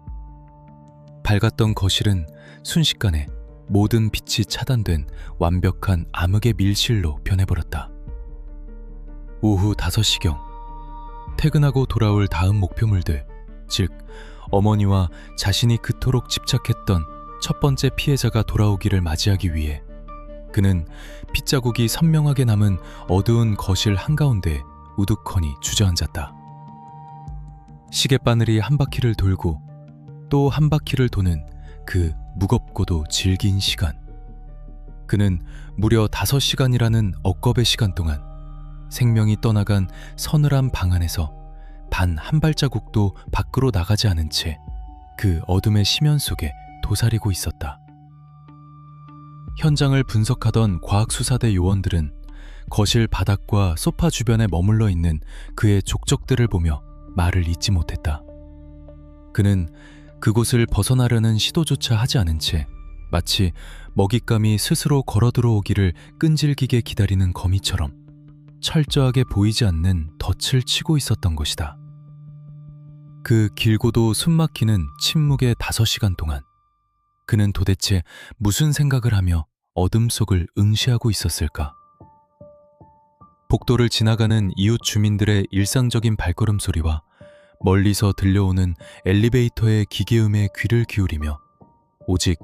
밝았던 거실은 순식간에 모든 빛이 차단된 완벽한 암흑의 밀실로 변해버렸다. 오후 5시경 퇴근하고 돌아올 다음 목표물들, 즉 어머니와 자신이 그토록 집착했던 첫 번째 피해자가 돌아오기를 맞이하기 위해 그는 핏자국이 선명하게 남은 어두운 거실 한가운데 우두커니 주저앉았다. 시계바늘이 한 바퀴를 돌고 또 한 바퀴를 도는 그 무겁고도 질긴 시간. 그는 무려 5시간이라는 억겁의 시간 동안 생명이 떠나간 서늘한 방 안에서 단 한 발자국도 밖으로 나가지 않은 채 그 어둠의 심연 속에 도사리고 있었다. 현장을 분석하던 과학수사대 요원들은 거실 바닥과 소파 주변에 머물러 있는 그의 족적들을 보며 말을 잇지 못했다. 그는 그곳을 벗어나려는 시도조차 하지 않은 채 마치 먹잇감이 스스로 걸어 들어오기를 끈질기게 기다리는 거미처럼 철저하게 보이지 않는 덫을 치고 있었던 것이다. 그 길고도 숨막히는 침묵의 5시간 동안 그는 도대체 무슨 생각을 하며 어둠 속을 응시하고 있었을까? 복도를 지나가는 이웃 주민들의 일상적인 발걸음 소리와 멀리서 들려오는 엘리베이터의 기계음에 귀를 기울이며 오직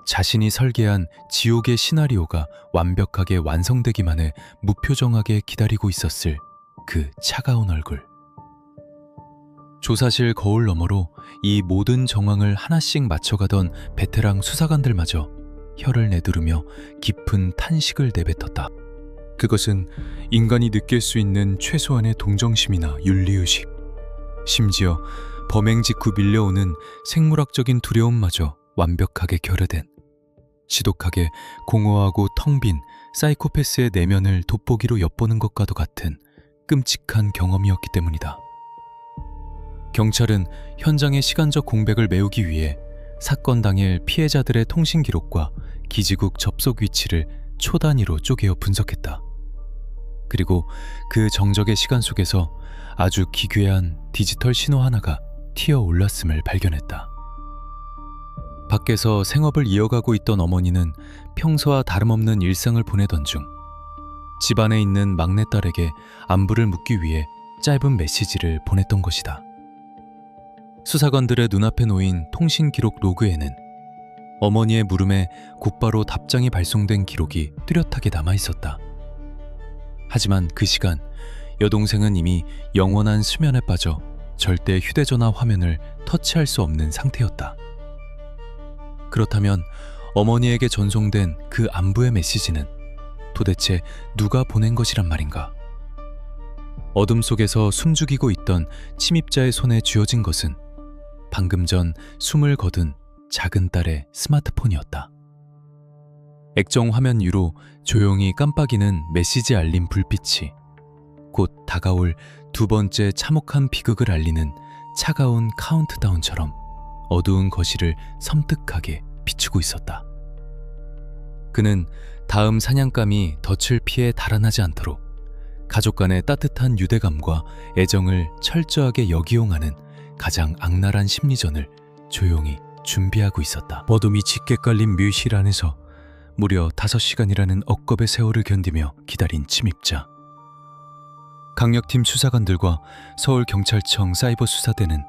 자신이 설계한 지옥의 시나리오가 완벽하게 완성되기만을 무표정하게 기다리고 있었을 그 차가운 얼굴. 조사실 거울 너머로 이 모든 정황을 하나씩 맞춰가던 베테랑 수사관들마저 혀를 내두르며 깊은 탄식을 내뱉었다. 그것은 인간이 느낄 수 있는 최소한의 동정심이나 윤리의식, 심지어 범행 직후 밀려오는 생물학적인 두려움마저 완벽하게 결여된 지독하게 공허하고 텅 빈 사이코패스의 내면을 돋보기로 엿보는 것과도 같은 끔찍한 경험이었기 때문이다. 경찰은 현장의 시간적 공백을 메우기 위해 사건 당일 피해자들의 통신 기록과 기지국 접속 위치를 초 단위로 쪼개어 분석했다. 그리고 그 정적의 시간 속에서 아주 기괴한 디지털 신호 하나가 튀어 올랐음을 발견했다. 밖에서 생업을 이어가고 있던 어머니는 평소와 다름없는 일상을 보내던 중 집안에 있는 막내딸에게 안부를 묻기 위해 짧은 메시지를 보냈던 것이다. 수사관들의 눈앞에 놓인 통신 기록 로그에는 어머니의 물음에 곧바로 답장이 발송된 기록이 뚜렷하게 남아 있었다. 하지만 그 시간 여동생은 이미 영원한 수면에 빠져 절대 휴대전화 화면을 터치할 수 없는 상태였다. 그렇다면 어머니에게 전송된 그 안부의 메시지는 도대체 누가 보낸 것이란 말인가? 어둠 속에서 숨죽이고 있던 침입자의 손에 쥐어진 것은 방금 전 숨을 거둔 작은 딸의 스마트폰이었다. 액정 화면 위로 조용히 깜빡이는 메시지 알림 불빛이 곧 다가올 두 번째 참혹한 비극을 알리는 차가운 카운트다운처럼 어두운 거실을 섬뜩하게 비추고 있었다. 그는 다음 사냥감이 덫을 피해 달아나지 않도록 가족 간의 따뜻한 유대감과 애정을 철저하게 역이용하는 가장 악랄한 심리전을 조용히 준비하고 있었다. 어둠이 짙게 깔린 묘실 안에서 무려 5시간이라는 억겁의 세월을 견디며 기다린 침입자. 강력팀 수사관들과 서울경찰청 사이버수사대는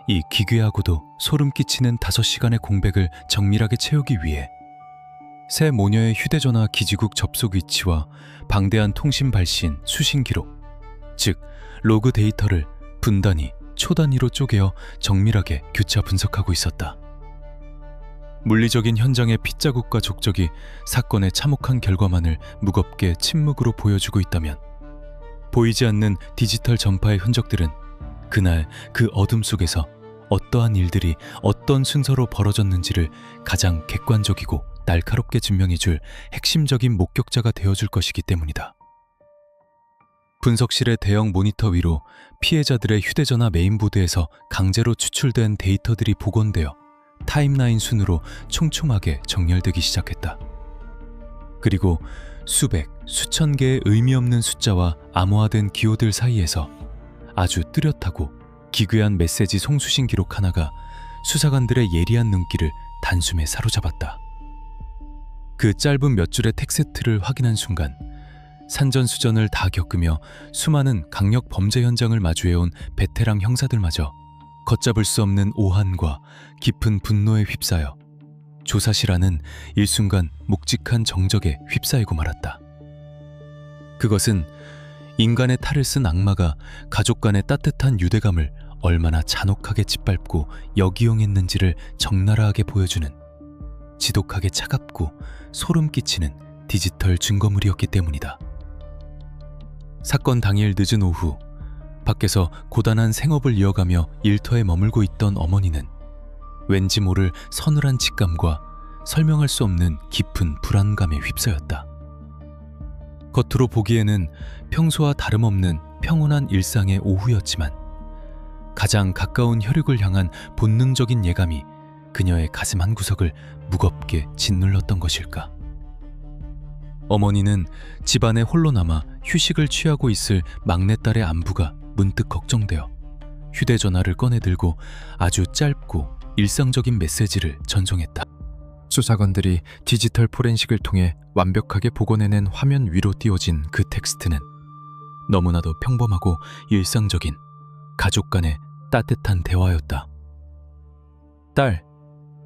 이 기괴하고도 소름 끼치는 5시간의 공백을 정밀하게 채우기 위해 새 모녀의 휴대전화 기지국 접속 위치와 방대한 통신 발신, 수신 기록, 즉 로그 데이터를 분단위, 초단위로 쪼개어 정밀하게 교차 분석하고 있었다. 물리적인 현장의 핏자국과 족적이 사건의 참혹한 결과만을 무겁게 침묵으로 보여주고 있다면 보이지 않는 디지털 전파의 흔적들은 그날 그 어둠 속에서 어떠한 일들이 어떤 순서로 벌어졌는지를 가장 객관적이고 날카롭게 증명해줄 핵심적인 목격자가 되어줄 것이기 때문이다. 분석실의 대형 모니터 위로 피해자들의 휴대전화 메인보드에서 강제로 추출된 데이터들이 복원되어 타임라인 순으로 촘촘하게 정렬되기 시작했다. 그리고 수백, 수천 개의 의미 없는 숫자와 암호화된 기호들 사이에서 아주 뚜렷하고 기괴한 메시지 송수신 기록 하나가 수사관들의 예리한 눈길을 단숨에 사로잡았다. 그 짧은 몇 줄의 텍스트를 확인한 순간 산전수전을 다 겪으며 수많은 강력 범죄 현장을 마주해온 베테랑 형사들마저 걷잡을 수 없는 오한과 깊은 분노에 휩싸여 조사시라는 일순간 묵직한 정적에 휩싸이고 말았다. 그것은 인간의 탈을 쓴 악마가 가족 간의 따뜻한 유대감을 얼마나 잔혹하게 짓밟고 역이용했는지를 적나라하게 보여주는 지독하게 차갑고 소름 끼치는 디지털 증거물이었기 때문이다. 사건 당일 늦은 오후, 밖에서 고단한 생업을 이어가며 일터에 머물고 있던 어머니는 왠지 모를 서늘한 직감과 설명할 수 없는 깊은 불안감에 휩싸였다. 겉으로 보기에는 평소와 다름없는 평온한 일상의 오후였지만 가장 가까운 혈육을 향한 본능적인 예감이 그녀의 가슴 한구석을 무겁게 짓눌렀던 것일까. 어머니는 집안에 홀로 남아 휴식을 취하고 있을 막내딸의 안부가 문득 걱정되어 휴대전화를 꺼내들고 아주 짧고 일상적인 메시지를 전송했다. 수사관들이 디지털 포렌식을 통해 완벽하게 복원해낸 화면 위로 띄워진 그 텍스트는 너무나도 평범하고 일상적인 가족 간의 따뜻한 대화였다. 딸,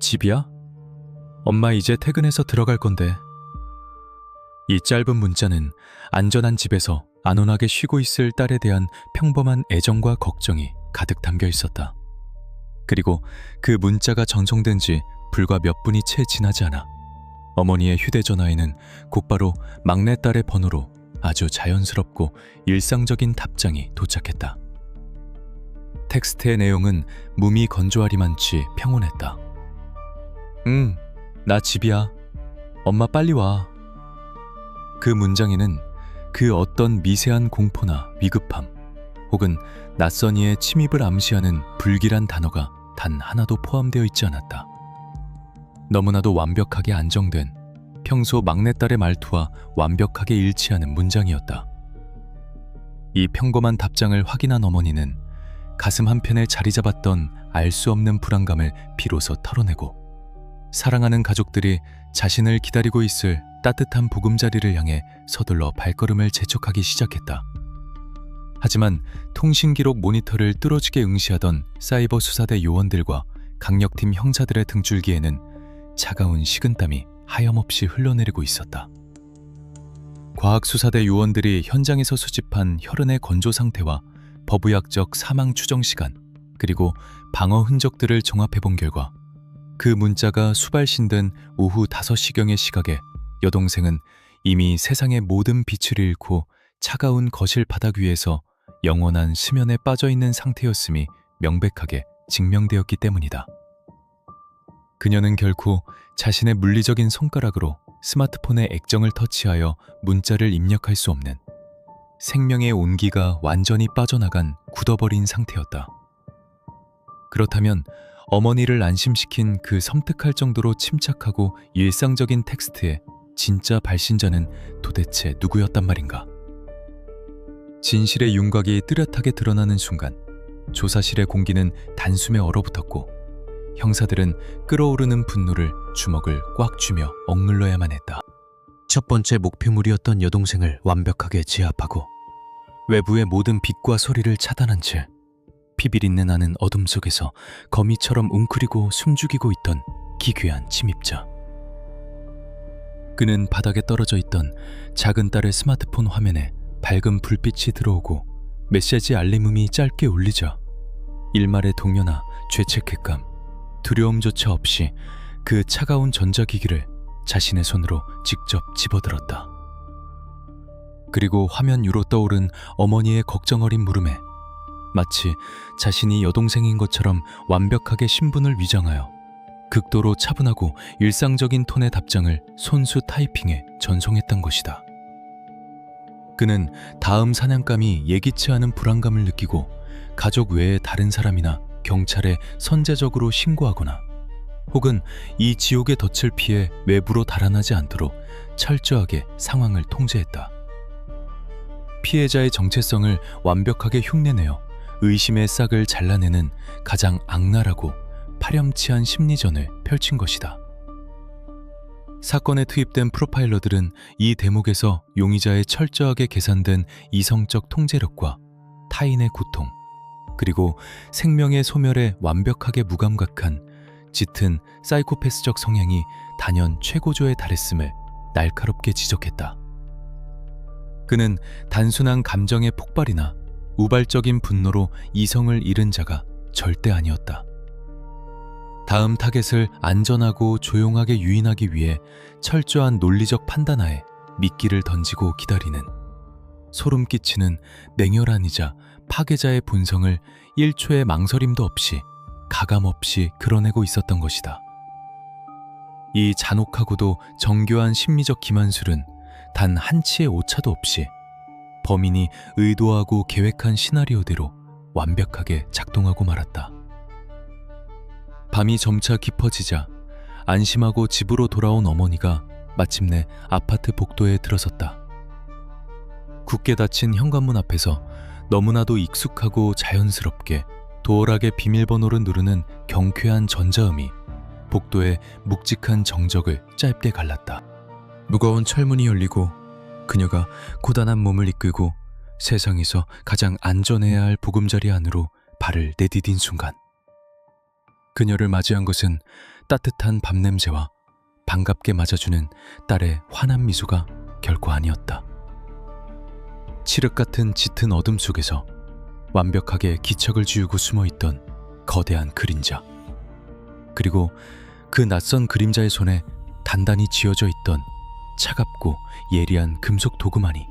집이야? 엄마 이제 퇴근해서 들어갈 건데. 이 짧은 문자는 안전한 집에서 안온하게 쉬고 있을 딸에 대한 평범한 애정과 걱정이 가득 담겨 있었다. 그리고 그 문자가 전송된 지 불과 몇 분이 채 지나지 않아 어머니의 휴대전화에는 곧바로 막내딸의 번호로 아주 자연스럽고 일상적인 답장이 도착했다. 텍스트의 내용은 몸이 건조하리만치 평온했다. 응, 나 집이야. 엄마 빨리 와. 그 문장에는 그 어떤 미세한 공포나 위급함 혹은 낯선 이의 침입을 암시하는 불길한 단어가 단 하나도 포함되어 있지 않았다. 너무나도 완벽하게 안정된 평소 막내딸의 말투와 완벽하게 일치하는 문장이었다. 이 평범한 답장을 확인한 어머니는 가슴 한편에 자리 잡았던 알 수 없는 불안감을 비로소 털어내고 사랑하는 가족들이 자신을 기다리고 있을 따뜻한 보금자리를 향해 서둘러 발걸음을 재촉하기 시작했다. 하지만 통신기록 모니터를 뚫어지게 응시하던 사이버 수사대 요원들과 강력팀 형사들의 등줄기에는 차가운 식은땀이 하염없이 흘러내리고 있었다. 과학수사대 요원들이 현장에서 수집한 혈흔의 건조 상태와 법의학적 사망 추정 시간 그리고 방어 흔적들을 종합해본 결과 그 문자가 수발신된 오후 5시경의 시각에 여동생은 이미 세상의 모든 빛을 잃고 차가운 거실 바닥 위에서 영원한 수면에 빠져있는 상태였음이 명백하게 증명되었기 때문이다. 그녀는 결코 자신의 물리적인 손가락으로 스마트폰의 액정을 터치하여 문자를 입력할 수 없는 생명의 온기가 완전히 빠져나간 굳어버린 상태였다. 그렇다면 어머니를 안심시킨 그 섬뜩할 정도로 침착하고 일상적인 텍스트의 진짜 발신자는 도대체 누구였단 말인가? 진실의 윤곽이 뚜렷하게 드러나는 순간 조사실의 공기는 단숨에 얼어붙었고 형사들은 끓어오르는 분노를 주먹을 꽉 쥐며 억눌러야만 했다. 첫 번째 목표물이었던 여동생을 완벽하게 제압하고 외부의 모든 빛과 소리를 차단한 채 피비린내 나는 어둠 속에서 거미처럼 웅크리고 숨죽이고 있던 기괴한 침입자. 그는 바닥에 떨어져 있던 작은 딸의 스마트폰 화면에 밝은 불빛이 들어오고 메시지 알림음이 짧게 울리자 일말의 동요나 죄책감, 두려움조차 없이 그 차가운 전자기기를 자신의 손으로 직접 집어들었다. 그리고 화면 위로 떠오른 어머니의 걱정 어린 물음에 마치 자신이 여동생인 것처럼 완벽하게 신분을 위장하여 극도로 차분하고 일상적인 톤의 답장을 손수 타이핑해 전송했던 것이다. 그는 다음 사냥감이 예기치 않은 불안감을 느끼고 가족 외의 다른 사람이나 경찰에 선제적으로 신고하거나 혹은 이 지옥의 덫을 피해 외부로 달아나지 않도록 철저하게 상황을 통제했다. 피해자의 정체성을 완벽하게 흉내내어 의심의 싹을 잘라내는 가장 악랄하고 파렴치한 심리전을 펼친 것이다. 사건에 투입된 프로파일러들은 이 대목에서 용의자의 철저하게 계산된 이성적 통제력과 타인의 고통, 그리고 생명의 소멸에 완벽하게 무감각한 짙은 사이코패스적 성향이 단연 최고조에 달했음을 날카롭게 지적했다. 그는 단순한 감정의 폭발이나 우발적인 분노로 이성을 잃은 자가 절대 아니었다. 다음 타겟을 안전하고 조용하게 유인하기 위해 철저한 논리적 판단하에 미끼를 던지고 기다리는 소름 끼치는 냉혈한이자 파괴자의 본성을 1초의 망설임도 없이 가감없이 그려내고 있었던 것이다. 이 잔혹하고도 정교한 심리적 기만술은 단 한치의 오차도 없이 범인이 의도하고 계획한 시나리오대로 완벽하게 작동하고 말았다. 밤이 점차 깊어지자 안심하고 집으로 돌아온 어머니가 마침내 아파트 복도에 들어섰다. 굳게 닫힌 현관문 앞에서 너무나도 익숙하고 자연스럽게 도어락의 비밀번호를 누르는 경쾌한 전자음이 복도의 묵직한 정적을 짧게 갈랐다. 무거운 철문이 열리고 그녀가 고단한 몸을 이끌고 세상에서 가장 안전해야 할 보금자리 안으로 발을 내디딘 순간, 그녀를 맞이한 것은 따뜻한 밤 냄새와 반갑게 맞아주는 딸의 환한 미소가 결코 아니었다. 칠흑 같은 짙은 어둠 속에서 완벽하게 기척을 지우고 숨어있던 거대한 그림자, 그리고 그 낯선 그림자의 손에 단단히 쥐어져 있던 차갑고 예리한 금속 도구만이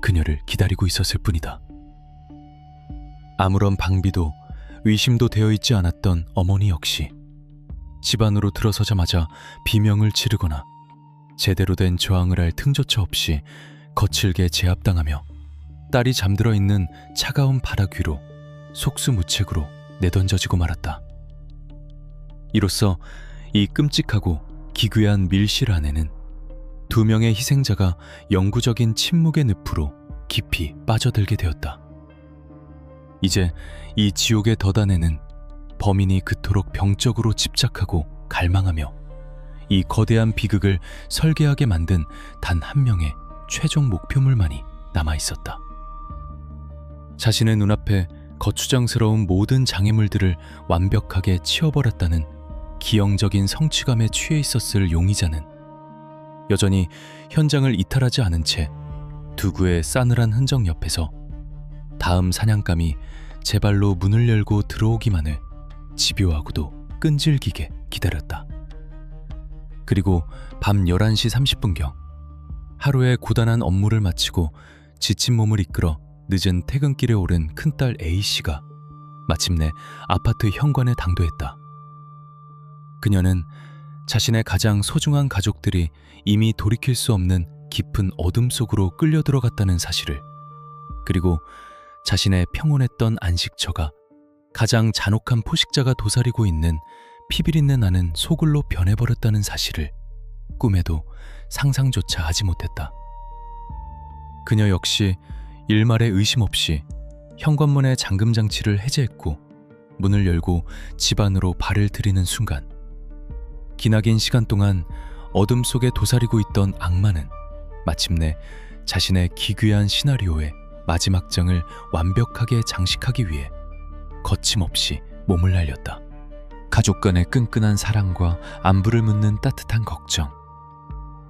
그녀를 기다리고 있었을 뿐이다. 아무런 방비도 의심도 되어 있지 않았던 어머니 역시 집 안으로 들어서자마자 비명을 지르거나 제대로 된 저항을 할 틈조차 없이 거칠게 제압당하며 딸이 잠들어 있는 차가운 바닥 위로 속수무책으로 내던져지고 말았다. 이로써 이 끔찍하고 기괴한 밀실 안에는 2명의 희생자가 영구적인 침묵의 늪으로 깊이 빠져들게 되었다. 이제 이 지옥의 덫안에는 범인이 그토록 병적으로 집착하고 갈망하며 이 거대한 비극을 설계하게 만든 단 한 명의 최종 목표물만이 남아있었다. 자신의 눈앞에 거추장스러운 모든 장애물들을 완벽하게 치워버렸다는 기형적인 성취감에 취해 있었을 용의자는 여전히 현장을 이탈하지 않은 채 두구의 싸늘한 흔적 옆에서 다음 사냥감이 제 발로 문을 열고 들어오기만을 집요하고도 끈질기게 기다렸다. 그리고 밤 11시 30분경 하루의 고단한 업무를 마치고 지친 몸을 이끌어 늦은 퇴근길에 오른 큰딸 A씨가 마침내 아파트 현관에 당도했다. 그녀는 자신의 가장 소중한 가족들이 이미 돌이킬 수 없는 깊은 어둠 속으로 끌려 들어갔다는 사실을, 그리고 자신의 평온했던 안식처가 가장 잔혹한 포식자가 도사리고 있는 피비린내 나는 소굴로 변해버렸다는 사실을 꿈에도 상상조차 하지 못했다. 그녀 역시 일말의 의심 없이 현관문의 잠금장치를 해제했고 문을 열고 집 안으로 발을 들이는 순간, 기나긴 시간 동안 어둠 속에 도사리고 있던 악마는 마침내 자신의 기괴한 시나리오의 마지막 장을 완벽하게 장식하기 위해 거침없이 몸을 날렸다. 가족 간의 끈끈한 사랑과 안부를 묻는 따뜻한 걱정,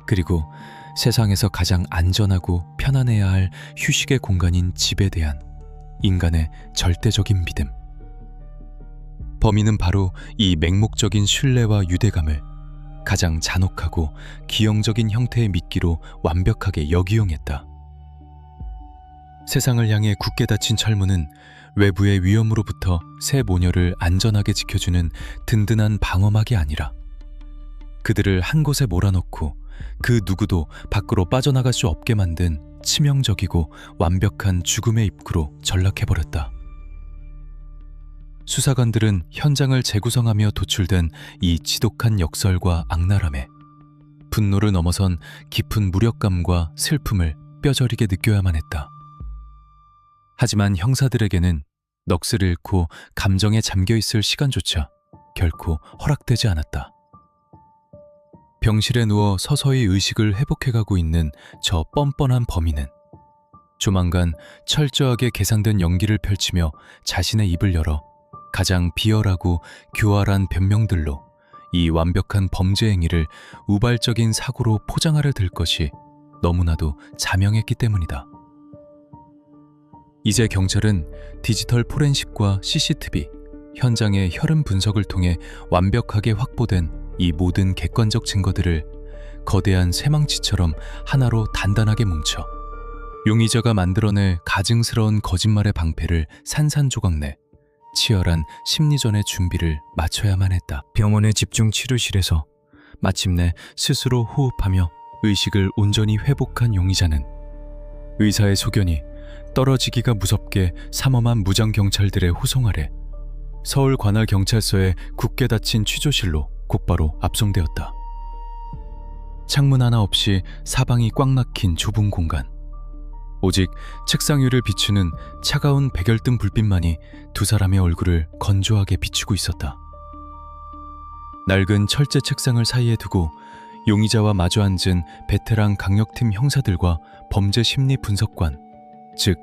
그리고 세상에서 가장 안전하고 편안해야 할 휴식의 공간인 집에 대한 인간의 절대적인 믿음. 범인은 바로 이 맹목적인 신뢰와 유대감을 가장 잔혹하고 기형적인 형태의 미끼로 완벽하게 역이용했다. 세상을 향해 굳게 닫힌 철문은 외부의 위험으로부터 새 모녀를 안전하게 지켜주는 든든한 방어막이 아니라 그들을 한 곳에 몰아넣고 그 누구도 밖으로 빠져나갈 수 없게 만든 치명적이고 완벽한 죽음의 입구로 전락해버렸다. 수사관들은 현장을 재구성하며 도출된 이 지독한 역설과 악랄함에 분노를 넘어선 깊은 무력감과 슬픔을 뼈저리게 느껴야만 했다. 하지만 형사들에게는 넋을 잃고 감정에 잠겨있을 시간조차 결코 허락되지 않았다. 병실에 누워 서서히 의식을 회복해가고 있는 저 뻔뻔한 범인은 조만간 철저하게 계산된 연기를 펼치며 자신의 입을 열어 가장 비열하고 교활한 변명들로 이 완벽한 범죄 행위를 우발적인 사고로 포장하려 들 것이 너무나도 자명했기 때문이다. 이제 경찰은 디지털 포렌식과 CCTV, 현장의 혈흔 분석을 통해 완벽하게 확보된 이 모든 객관적 증거들을 거대한 쇠망치처럼 하나로 단단하게 뭉쳐 용의자가 만들어낼 가증스러운 거짓말의 방패를 산산조각내 치열한 심리전의 준비를 마쳐야만 했다. 병원의 집중치료실에서 마침내 스스로 호흡하며 의식을 온전히 회복한 용의자는 의사의 소견이 떨어지기가 무섭게 삼엄한 무장경찰들의 호송 아래 서울 관할경찰서의 굳게 닫힌 취조실로 곧바로 압송되었다. 창문 하나 없이 사방이 꽉 막힌 좁은 공간. 오직 책상 위를 비추는 차가운 백열등 불빛만이 두 사람의 얼굴을 건조하게 비추고 있었다. 낡은 철제 책상을 사이에 두고 용의자와 마주 앉은 베테랑 강력팀 형사들과 범죄 심리 분석관, 즉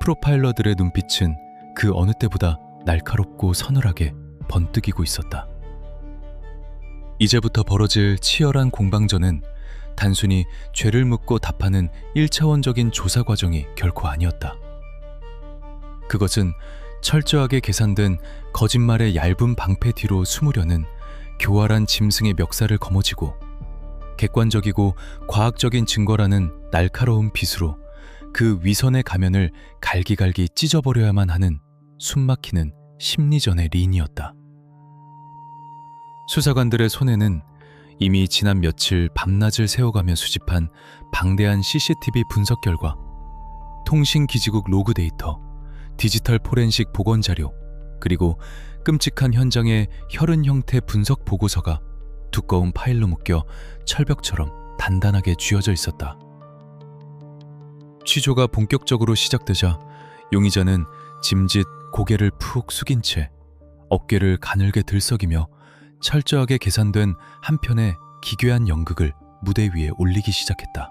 프로파일러들의 눈빛은 그 어느 때보다 날카롭고 서늘하게 번뜩이고 있었다. 이제부터 벌어질 치열한 공방전은 단순히 죄를 묻고 답하는 1차원적인 조사 과정이 결코 아니었다. 그것은 철저하게 계산된 거짓말의 얇은 방패 뒤로 숨으려는 교활한 짐승의 멱살을 거머쥐고 객관적이고 과학적인 증거라는 날카로운 빗으로 그 위선의 가면을 갈기갈기 찢어버려야만 하는 숨막히는 심리전의 린이었다. 수사관들의 손에는 이미 지난 며칠 밤낮을 새워가며 수집한 방대한 CCTV 분석 결과, 통신기지국 로그 데이터, 디지털 포렌식 복원 자료, 그리고 끔찍한 현장의 혈흔 형태 분석 보고서가 두꺼운 파일로 묶여 철벽처럼 단단하게 쥐어져 있었다. 취조가 본격적으로 시작되자 용의자는 짐짓 고개를 푹 숙인 채 어깨를 가늘게 들썩이며 철저하게 계산된 한 편의 기괴한 연극을 무대 위에 올리기 시작했다.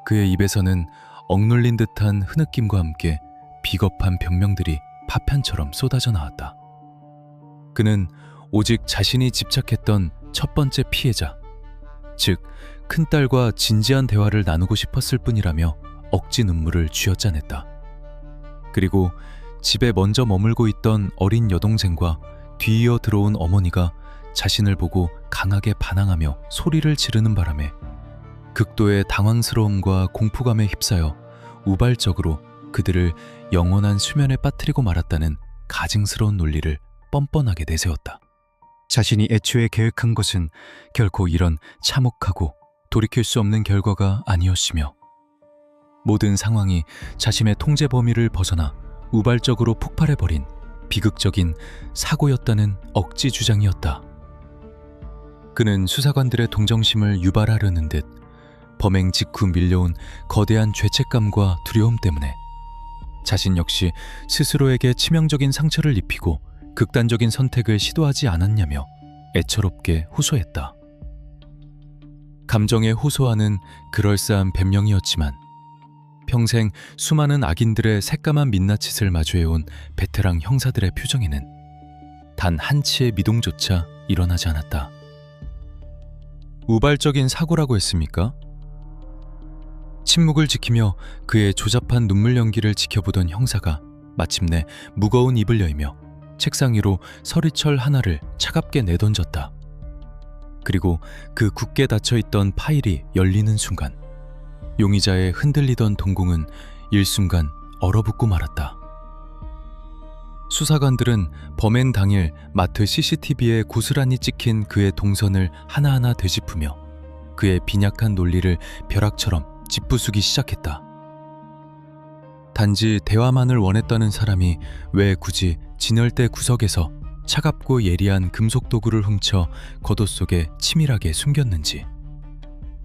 그의 입에서는 억눌린 듯한 흐느낌과 함께 비겁한 변명들이 파편처럼 쏟아져 나왔다. 그는 오직 자신이 집착했던 첫 번째 피해자, 즉 큰딸과 진지한 대화를 나누고 싶었을 뿐이라며 억지 눈물을 쥐어짜냈다. 그리고 집에 먼저 머물고 있던 어린 여동생과 뒤이어 들어온 어머니가 자신을 보고 강하게 반항하며 소리를 지르는 바람에 극도의 당황스러움과 공포감에 휩싸여 우발적으로 그들을 영원한 수면에 빠뜨리고 말았다는 가증스러운 논리를 뻔뻔하게 내세웠다. 자신이 애초에 계획한 것은 결코 이런 참혹하고 돌이킬 수 없는 결과가 아니었으며 모든 상황이 자신의 통제 범위를 벗어나 우발적으로 폭발해버린 비극적인 사고였다는 억지 주장이었다. 그는 수사관들의 동정심을 유발하려는 듯 범행 직후 밀려온 거대한 죄책감과 두려움 때문에 자신 역시 스스로에게 치명적인 상처를 입히고 극단적인 선택을 시도하지 않았냐며 애처롭게 호소했다. 감정에 호소하는 그럴싸한 변명이었지만 평생 수많은 악인들의 새까만 민낯짓을 마주해온 베테랑 형사들의 표정에는 단 한치의 미동조차 일어나지 않았다. 우발적인 사고라고 했습니까? 침묵을 지키며 그의 조잡한 눈물 연기를 지켜보던 형사가 마침내 무거운 입을 열며 책상 위로 서리철 하나를 차갑게 내던졌다. 그리고 그 굳게 닫혀있던 파일이 열리는 순간 용의자의 흔들리던 동공은 일순간 얼어붙고 말았다. 수사관들은 범행 당일 마트 CCTV에 고스란히 찍힌 그의 동선을 하나하나 되짚으며 그의 빈약한 논리를 벼락처럼 짚부수기 시작했다. 단지 대화만을 원했다는 사람이 왜 굳이 진열대 구석에서 차갑고 예리한 금속 도구를 훔쳐 겉옷 속에 치밀하게 숨겼는지,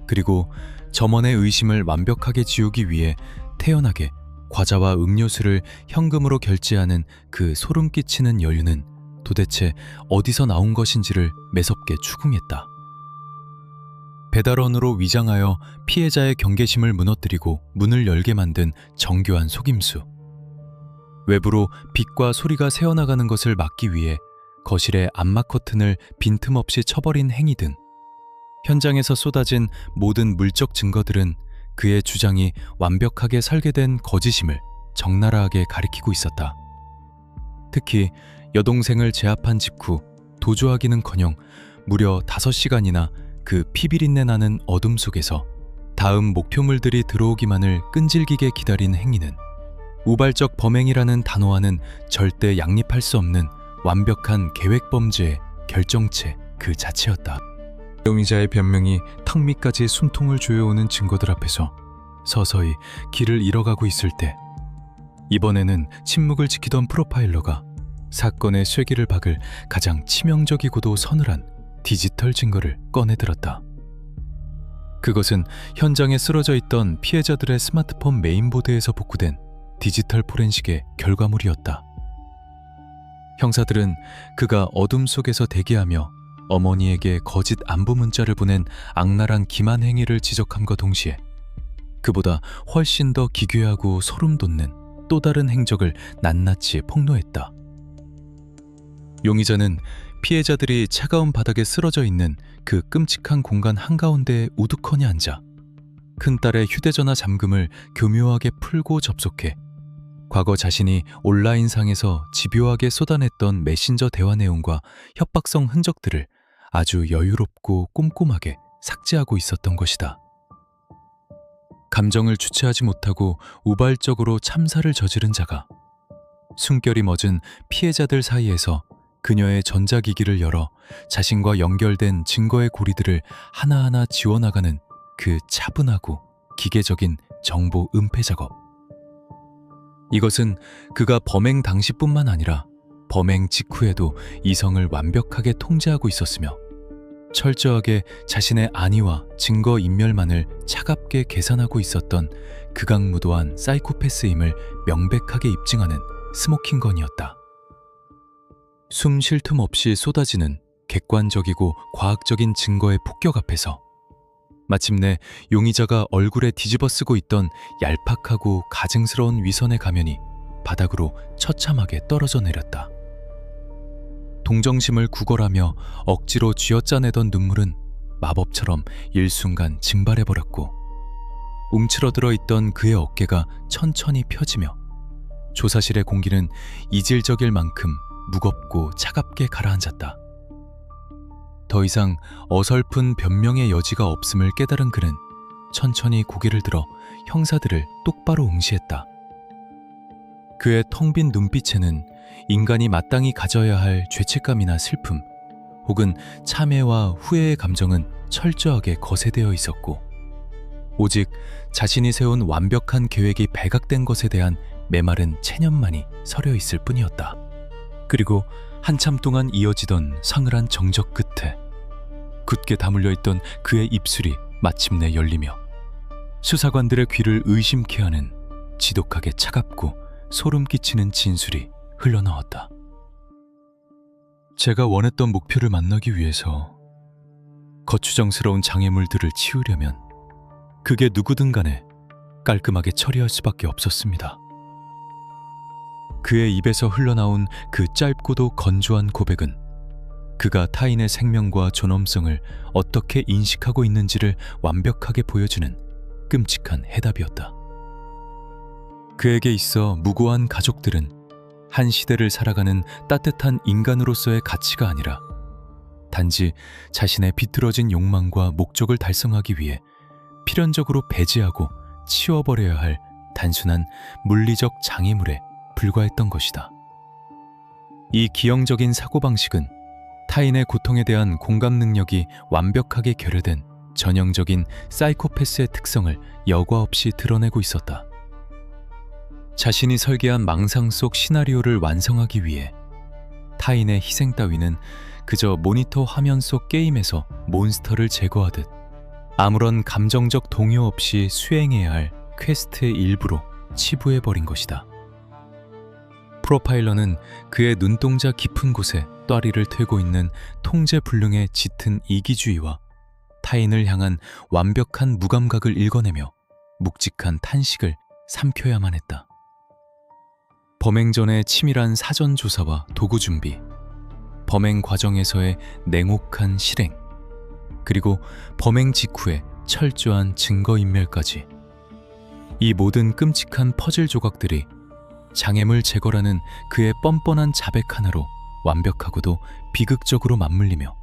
그리고 점원의 의심을 완벽하게 지우기 위해 태연하게 과자와 음료수를 현금으로 결제하는 그 소름 끼치는 여유는 도대체 어디서 나온 것인지를 매섭게 추궁했다. 배달원으로 위장하여 피해자의 경계심을 무너뜨리고 문을 열게 만든 정교한 속임수. 외부로 빛과 소리가 새어나가는 것을 막기 위해 거실의 암막 커튼을 빈틈없이 쳐버린 행위 등 현장에서 쏟아진 모든 물적 증거들은 그의 주장이 완벽하게 설계된 거짓임을 적나라하게 가리키고 있었다. 특히 여동생을 제압한 직후 도주하기는커녕 무려 5시간이나 그 피비린내 나는 어둠 속에서 다음 목표물들이 들어오기만을 끈질기게 기다린 행위는 우발적 범행이라는 단어와는 절대 양립할 수 없는 완벽한 계획범죄의 결정체 그 자체였다. 용의자의 변명이 턱 밑까지 숨통을 조여오는 증거들 앞에서 서서히 길을 잃어가고 있을 때 이번에는 침묵을 지키던 프로파일러가 사건의 쇠기를 박을 가장 치명적이고도 서늘한 디지털 증거를 꺼내들었다. 그것은 현장에 쓰러져 있던 피해자들의 스마트폰 메인보드에서 복구된 디지털 포렌식의 결과물이었다. 형사들은 그가 어둠 속에서 대기하며 어머니에게 거짓 안부 문자를 보낸 악랄한 기만 행위를 지적함과 동시에 그보다 훨씬 더 기괴하고 소름 돋는 또 다른 행적을 낱낱이 폭로했다. 용의자는 피해자들이 차가운 바닥에 쓰러져 있는 그 끔찍한 공간 한가운데에 우두커니 앉아 큰딸의 휴대전화 잠금을 교묘하게 풀고 접속해 과거 자신이 온라인상에서 집요하게 쏟아냈던 메신저 대화 내용과 협박성 흔적들을 아주 여유롭고 꼼꼼하게 삭제하고 있었던 것이다. 감정을 주체하지 못하고 우발적으로 참사를 저지른 자가 숨결이 멎은 피해자들 사이에서 그녀의 전자기기를 열어 자신과 연결된 증거의 고리들을 하나하나 지워나가는 그 차분하고 기계적인 정보 은폐 작업. 이것은 그가 범행 당시뿐만 아니라 범행 직후에도 이성을 완벽하게 통제하고 있었으며 철저하게 자신의 안위와 증거 인멸만을 차갑게 계산하고 있었던 극악무도한 사이코패스임을 명백하게 입증하는 스모킹건이었다. 숨 쉴 틈 없이 쏟아지는 객관적이고 과학적인 증거의 폭격 앞에서 마침내 용의자가 얼굴에 뒤집어 쓰고 있던 얄팍하고 가증스러운 위선의 가면이 바닥으로 처참하게 떨어져 내렸다. 동정심을 구걸하며 억지로 쥐어짜내던 눈물은 마법처럼 일순간 증발해버렸고 움츠러들어 있던 그의 어깨가 천천히 펴지며 조사실의 공기는 이질적일 만큼 무겁고 차갑게 가라앉았다. 더 이상 어설픈 변명의 여지가 없음을 깨달은 그는 천천히 고개를 들어 형사들을 똑바로 응시했다. 그의 텅 빈 눈빛에는 인간이 마땅히 가져야 할 죄책감이나 슬픔 혹은 참회와 후회의 감정은 철저하게 거세되어 있었고 오직 자신이 세운 완벽한 계획이 발각된 것에 대한 메마른 체념만이 서려 있을 뿐이었다. 그리고 한참 동안 이어지던 서늘한 정적 끝에 굳게 다물려 있던 그의 입술이 마침내 열리며 수사관들의 귀를 의심케 하는 지독하게 차갑고 소름 끼치는 진술이 흘러나왔다. 제가 원했던 목표를 만나기 위해서 거추장스러운 장애물들을 치우려면 그게 누구든 간에 깔끔하게 처리할 수밖에 없었습니다. 그의 입에서 흘러나온 그 짧고도 건조한 고백은 그가 타인의 생명과 존엄성을 어떻게 인식하고 있는지를 완벽하게 보여주는 끔찍한 해답이었다. 그에게 있어 무고한 가족들은 한 시대를 살아가는 따뜻한 인간으로서의 가치가 아니라 단지 자신의 비뚤어진 욕망과 목적을 달성하기 위해 필연적으로 배제하고 치워버려야 할 단순한 물리적 장애물에 불과했던 것이다. 이 기형적인 사고방식은 타인의 고통에 대한 공감 능력이 완벽하게 결여된 전형적인 사이코패스의 특성을 여과 없이 드러내고 있었다. 자신이 설계한 망상 속 시나리오를 완성하기 위해 타인의 희생 따위는 그저 모니터 화면 속 게임에서 몬스터를 제거하듯 아무런 감정적 동요 없이 수행해야 할 퀘스트의 일부로 치부해버린 것이다. 프로파일러는 그의 눈동자 깊은 곳에 또아리를 트고 있는 통제불능의 짙은 이기주의와 타인을 향한 완벽한 무감각을 읽어내며 묵직한 탄식을 삼켜야만 했다. 범행 전의 치밀한 사전 조사와 도구 준비, 범행 과정에서의 냉혹한 실행, 그리고 범행 직후의 철저한 증거인멸까지. 이 모든 끔찍한 퍼즐 조각들이 장애물 제거라는 그의 뻔뻔한 자백 하나로 완벽하고도 비극적으로 맞물리며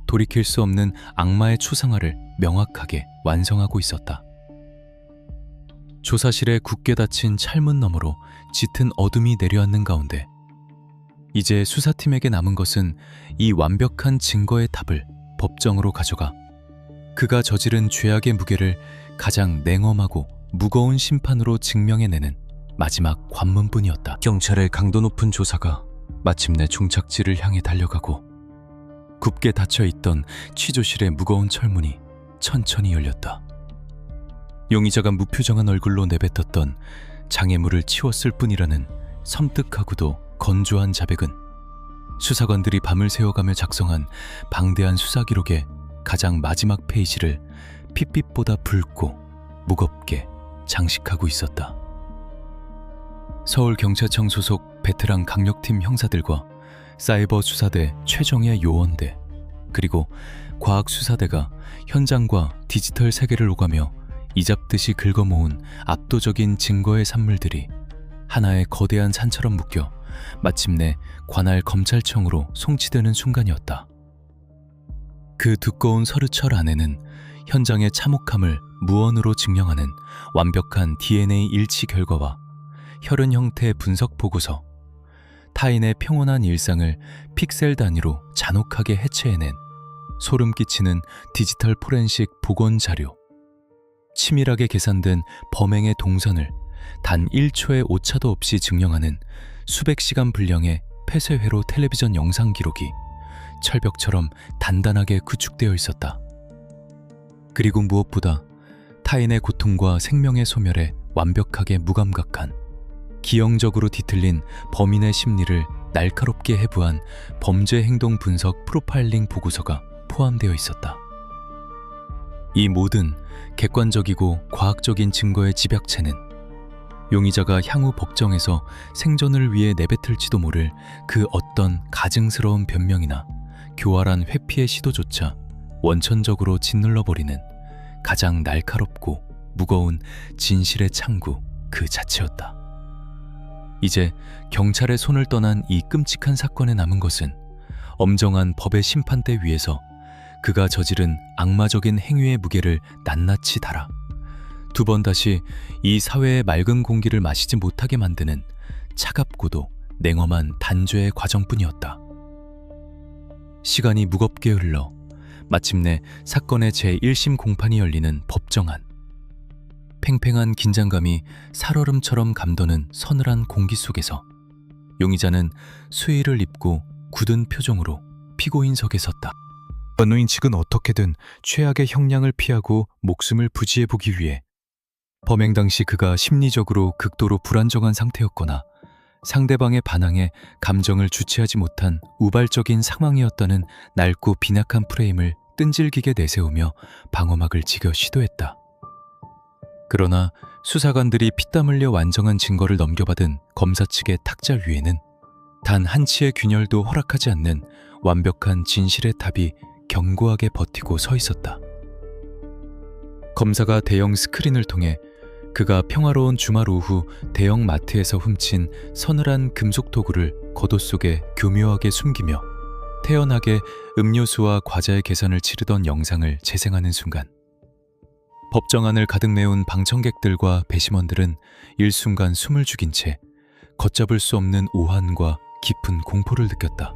돌이킬 수 없는 악마의 추상화를 명확하게 완성하고 있었다. 조사실에 굳게 닫힌 철문 너머로 짙은 어둠이 내려앉는 가운데 이제 수사팀에게 남은 것은 이 완벽한 증거의 답을 법정으로 가져가 그가 저지른 죄악의 무게를 가장 냉엄하고 무거운 심판으로 증명해내는 마지막 관문뿐이었다. 경찰의 강도 높은 조사가 마침내 종착지를 향해 달려가고 굽게 닫혀있던 취조실의 무거운 철문이 천천히 열렸다. 용의자가 무표정한 얼굴로 내뱉었던 장애물을 치웠을 뿐이라는 섬뜩하고도 건조한 자백은 수사관들이 밤을 새워가며 작성한 방대한 수사기록의 가장 마지막 페이지를 핏빛보다 붉고 무겁게 장식하고 있었다. 서울경찰청 소속 베테랑 강력팀 형사들과 사이버 수사대 최정예 요원대, 그리고 과학수사대가 현장과 디지털 세계를 오가며 이잡듯이 긁어모은 압도적인 증거의 산물들이 하나의 거대한 산처럼 묶여 마침내 관할 검찰청으로 송치되는 순간이었다. 그 두꺼운 서류철 안에는 현장의 참혹함을 무언으로 증명하는 완벽한 DNA 일치 결과와 혈흔 형태의 분석 보고서, 타인의 평온한 일상을 픽셀 단위로 잔혹하게 해체해낸 소름 끼치는 디지털 포렌식 복원 자료, 치밀하게 계산된 범행의 동선을 단 1초의 오차도 없이 증명하는 수백 시간 분량의 폐쇄회로 텔레비전 영상 기록이 철벽처럼 단단하게 구축되어 있었다. 그리고 무엇보다 타인의 고통과 생명의 소멸에 완벽하게 무감각한, 기형적으로 뒤틀린 범인의 심리를 날카롭게 해부한 범죄 행동 분석 프로파일링 보고서가 포함되어 있었다. 이 모든 객관적이고 과학적인 증거의 집약체는 용의자가 향후 법정에서 생존을 위해 내뱉을지도 모를 그 어떤 가증스러운 변명이나 교활한 회피의 시도조차 원천적으로 짓눌러버리는 가장 날카롭고 무거운 진실의 창구 그 자체였다. 이제 경찰의 손을 떠난 이 끔찍한 사건에 남은 것은 엄정한 법의 심판대 위에서 그가 저지른 악마적인 행위의 무게를 낱낱이 달아 두 번 다시 이 사회의 맑은 공기를 마시지 못하게 만드는 차갑고도 냉엄한 단죄의 과정뿐이었다. 시간이 무겁게 흘러 마침내 사건의 제1심 공판이 열리는 법정안. 팽팽한 긴장감이 살얼음처럼 감도는 서늘한 공기 속에서 용의자는 수의를 입고 굳은 표정으로 피고인석에 섰다. 변호인 측은 어떻게든 최악의 형량을 피하고 목숨을 부지해보기 위해 범행 당시 그가 심리적으로 극도로 불안정한 상태였거나 상대방의 반항에 감정을 주체하지 못한 우발적인 상황이었다는 낡고 빈약한 프레임을 끈질기게 내세우며 방어막을 지겨 시도했다. 그러나 수사관들이 피땀 흘려 완성한 증거를 넘겨받은 검사 측의 탁자 위에는 단 한치의 균열도 허락하지 않는 완벽한 진실의 탑이 견고하게 버티고 서 있었다. 검사가 대형 스크린을 통해 그가 평화로운 주말 오후 대형 마트에서 훔친 서늘한 금속 도구를 겉옷 속에 교묘하게 숨기며 태연하게 음료수와 과자의 계산을 치르던 영상을 재생하는 순간, 법정 안을 가득 메운 방청객들과 배심원들은 일순간 숨을 죽인 채 걷잡을 수 없는 오한과 깊은 공포를 느꼈다.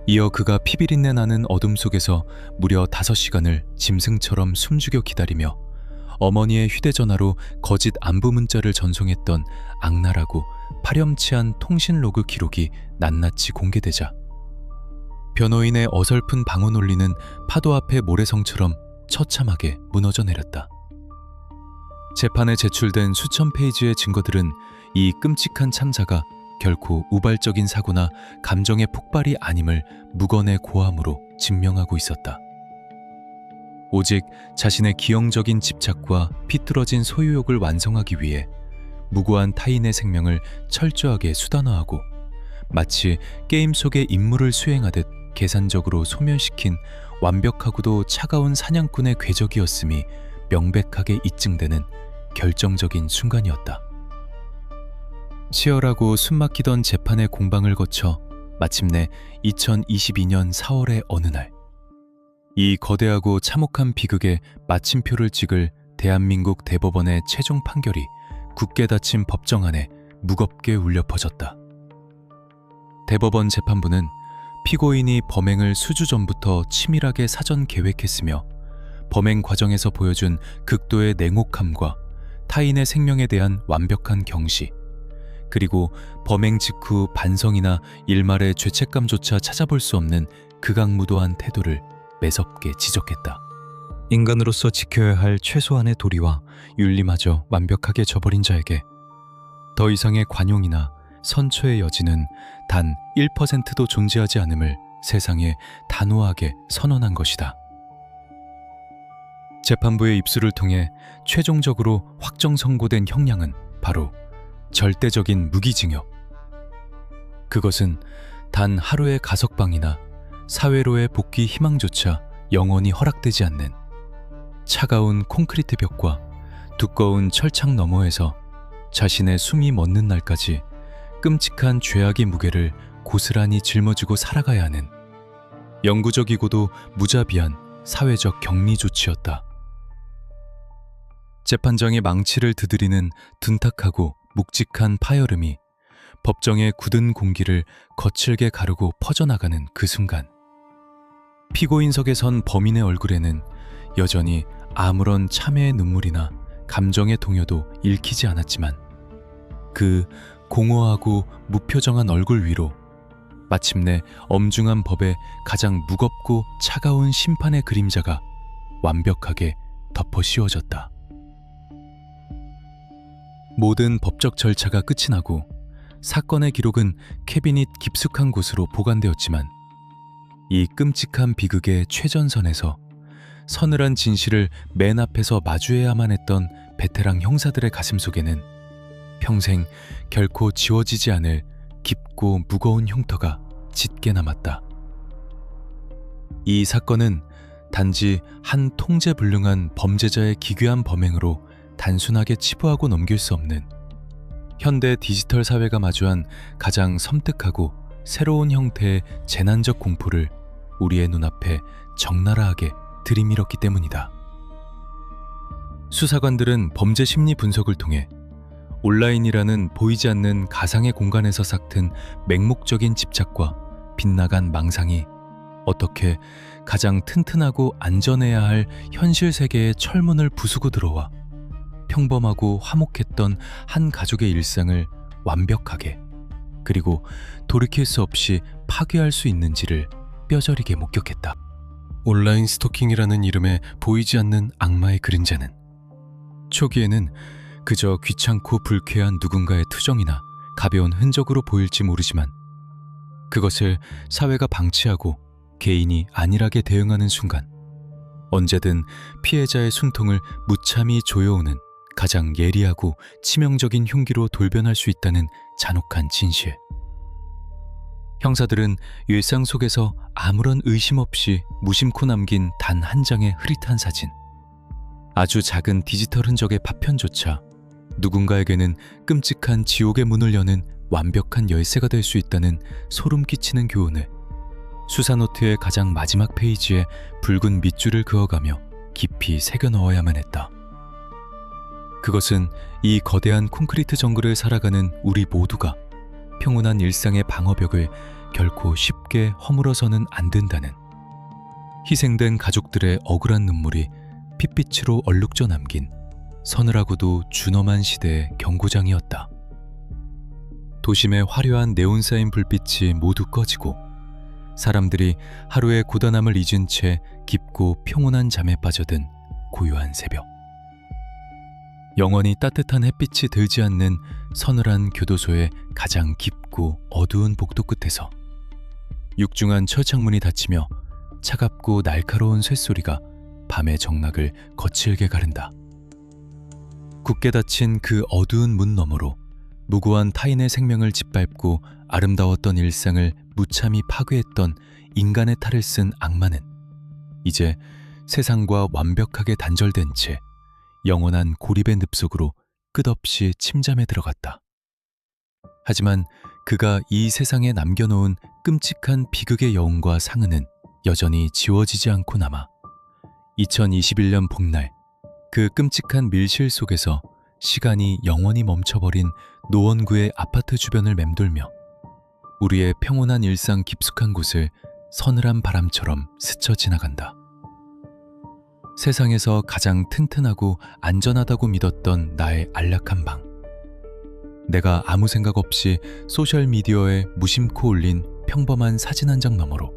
이어 그가 피비린내 나는 어둠 속에서 무려 5시간을 짐승처럼 숨죽여 기다리며 어머니의 휴대전화로 거짓 안부 문자를 전송했던 악랄하고 파렴치한 통신 로그 기록이 낱낱이 공개되자 변호인의 어설픈 방언 울리는 파도 앞의 모래성처럼 처참하게 무너져 내렸다. 재판에 제출된 수천 페이지의 증거들은 이 끔찍한 참사가 결코 우발적인 사고나 감정의 폭발이 아님을 무건의 고함으로 증명하고 있었다. 오직 자신의 기형적인 집착과 비뚤어진 소유욕을 완성하기 위해 무고한 타인의 생명을 철저하게 수단화하고 마치 게임 속의 임무를 수행하듯 계산적으로 소멸시킨 완벽하고도 차가운 사냥꾼의 궤적이었음이 명백하게 입증되는 결정적인 순간이었다. 치열하고 숨막히던 재판의 공방을 거쳐 마침내 2022년 4월의 어느 날, 이 거대하고 참혹한 비극의 마침표를 찍을 대한민국 대법원의 최종 판결이 굳게 닫힌 법정 안에 무겁게 울려 퍼졌다. 대법원 재판부는 피고인이 범행을 수주 전부터 치밀하게 사전 계획했으며 범행 과정에서 보여준 극도의 냉혹함과 타인의 생명에 대한 완벽한 경시, 그리고 범행 직후 반성이나 일말의 죄책감조차 찾아볼 수 없는 극악무도한 태도를 매섭게 지적했다. 인간으로서 지켜야 할 최소한의 도리와 윤리마저 완벽하게 저버린 자에게 더 이상의 관용이나 선처의 여지는 단 1%도 존재하지 않음을 세상에 단호하게 선언한 것이다. 재판부의 입수를 통해 최종적으로 확정 선고된 형량은 바로 절대적인 무기징역. 그것은 단 하루의 가석방이나 사회로의 복귀 희망조차 영원히 허락되지 않는 차가운 콘크리트 벽과 두꺼운 철창 너머에서 자신의 숨이 멎는 날까지 끔찍한 죄악의 무게를 고스란히 짊어지고 살아가야 하는 영구적이고도 무자비한 사회적 격리 조치였다. 재판장의 망치를 두드리는 둔탁하고 묵직한 파열음이 법정의 굳은 공기를 거칠게 가르고 퍼져나가는 그 순간, 피고인석에 선 범인의 얼굴에는 여전히 아무런 참회의 눈물이나 감정의 동요도 읽히지 않았지만 그 공허하고 무표정한 얼굴 위로 마침내 엄중한 법의 가장 무겁고 차가운 심판의 그림자가 완벽하게 덮어 씌워졌다. 모든 법적 절차가 끝이 나고 사건의 기록은 캐비닛 깊숙한 곳으로 보관되었지만 이 끔찍한 비극의 최전선에서 서늘한 진실을 맨 앞에서 마주해야만 했던 베테랑 형사들의 가슴 속에는 평생 결코 지워지지 않을 깊고 무거운 흉터가 짙게 남았다. 이 사건은 단지 한 통제불능한 범죄자의 기괴한 범행으로 단순하게 치부하고 넘길 수 없는 현대 디지털 사회가 마주한 가장 섬뜩하고 새로운 형태의 재난적 공포를 우리의 눈앞에 적나라하게 들이밀었기 때문이다. 수사관들은 범죄 심리 분석을 통해 온라인이라는 보이지 않는 가상의 공간에서 삭튼 맹목적인 집착과 빗나간 망상이 어떻게 가장 튼튼하고 안전해야 할 현실 세계의 철문을 부수고 들어와 평범하고 화목했던 한 가족의 일상을 완벽하게 그리고 돌이킬 수 없이 파괴할 수 있는지를 뼈저리게 목격했다. 온라인 스토킹이라는 이름의 보이지 않는 악마의 그림자는 초기에는 그저 귀찮고 불쾌한 누군가의 투정이나 가벼운 흔적으로 보일지 모르지만 그것을 사회가 방치하고 개인이 안일하게 대응하는 순간 언제든 피해자의 숨통을 무참히 조여오는 가장 예리하고 치명적인 흉기로 돌변할 수 있다는 잔혹한 진실. 형사들은 일상 속에서 아무런 의심 없이 무심코 남긴 단 한 장의 흐릿한 사진, 아주 작은 디지털 흔적의 파편조차 누군가에게는 끔찍한 지옥의 문을 여는 완벽한 열쇠가 될 수 있다는 소름 끼치는 교훈을 수사노트의 가장 마지막 페이지에 붉은 밑줄을 그어가며 깊이 새겨 넣어야만 했다. 그것은 이 거대한 콘크리트 정글을 살아가는 우리 모두가 평온한 일상의 방어벽을 결코 쉽게 허물어서는 안 된다는, 희생된 가족들의 억울한 눈물이 핏빛으로 얼룩져 남긴 서늘하고도 준엄한 시대의 경고장이었다. 도심의 화려한 네온사인 불빛이 모두 꺼지고 사람들이 하루의 고단함을 잊은 채 깊고 평온한 잠에 빠져든 고요한 새벽. 영원히 따뜻한 햇빛이 들지 않는 서늘한 교도소의 가장 깊고 어두운 복도 끝에서 육중한 철창문이 닫히며 차갑고 날카로운 쇳소리가 밤의 정락을 거칠게 가른다. 굳게 닫힌 그 어두운 문 너머로 무고한 타인의 생명을 짓밟고 아름다웠던 일상을 무참히 파괴했던 인간의 탈을 쓴 악마는 이제 세상과 완벽하게 단절된 채 영원한 고립의 늪속으로 끝없이 침잠에 들어갔다. 하지만 그가 이 세상에 남겨놓은 끔찍한 비극의 여운과 상흔은 여전히 지워지지 않고 남아 2021년 봄날 그 끔찍한 밀실 속에서 시간이 영원히 멈춰버린 노원구의 아파트 주변을 맴돌며 우리의 평온한 일상 깊숙한 곳을 서늘한 바람처럼 스쳐 지나간다. 세상에서 가장 튼튼하고 안전하다고 믿었던 나의 안락한 방. 내가 아무 생각 없이 소셜미디어에 무심코 올린 평범한 사진 한 장 너머로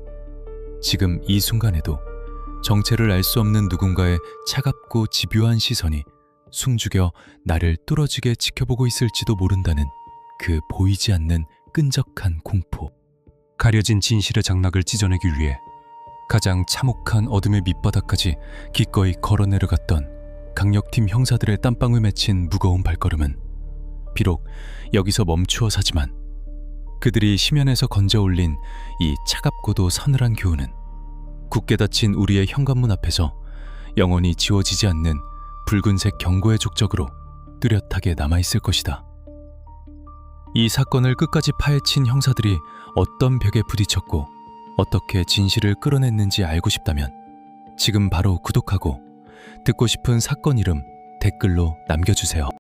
지금 이 순간에도 정체를 알 수 없는 누군가의 차갑고 집요한 시선이 숨죽여 나를 뚫어지게 지켜보고 있을지도 모른다는 그 보이지 않는 끈적한 공포. 가려진 진실의 장막을 찢어내기 위해 가장 참혹한 어둠의 밑바닥까지 기꺼이 걸어 내려갔던 강력팀 형사들의 땀방울 맺힌 무거운 발걸음은 비록 여기서 멈추어 사지만 그들이 심연에서 건져 올린 이 차갑고도 서늘한 교훈은 굳게 닫힌 우리의 현관문 앞에서 영원히 지워지지 않는 붉은색 경고의 족적으로 뚜렷하게 남아있을 것이다. 이 사건을 끝까지 파헤친 형사들이 어떤 벽에 부딪혔고 어떻게 진실을 끌어냈는지 알고 싶다면 지금 바로 구독하고 듣고 싶은 사건 이름 댓글로 남겨주세요.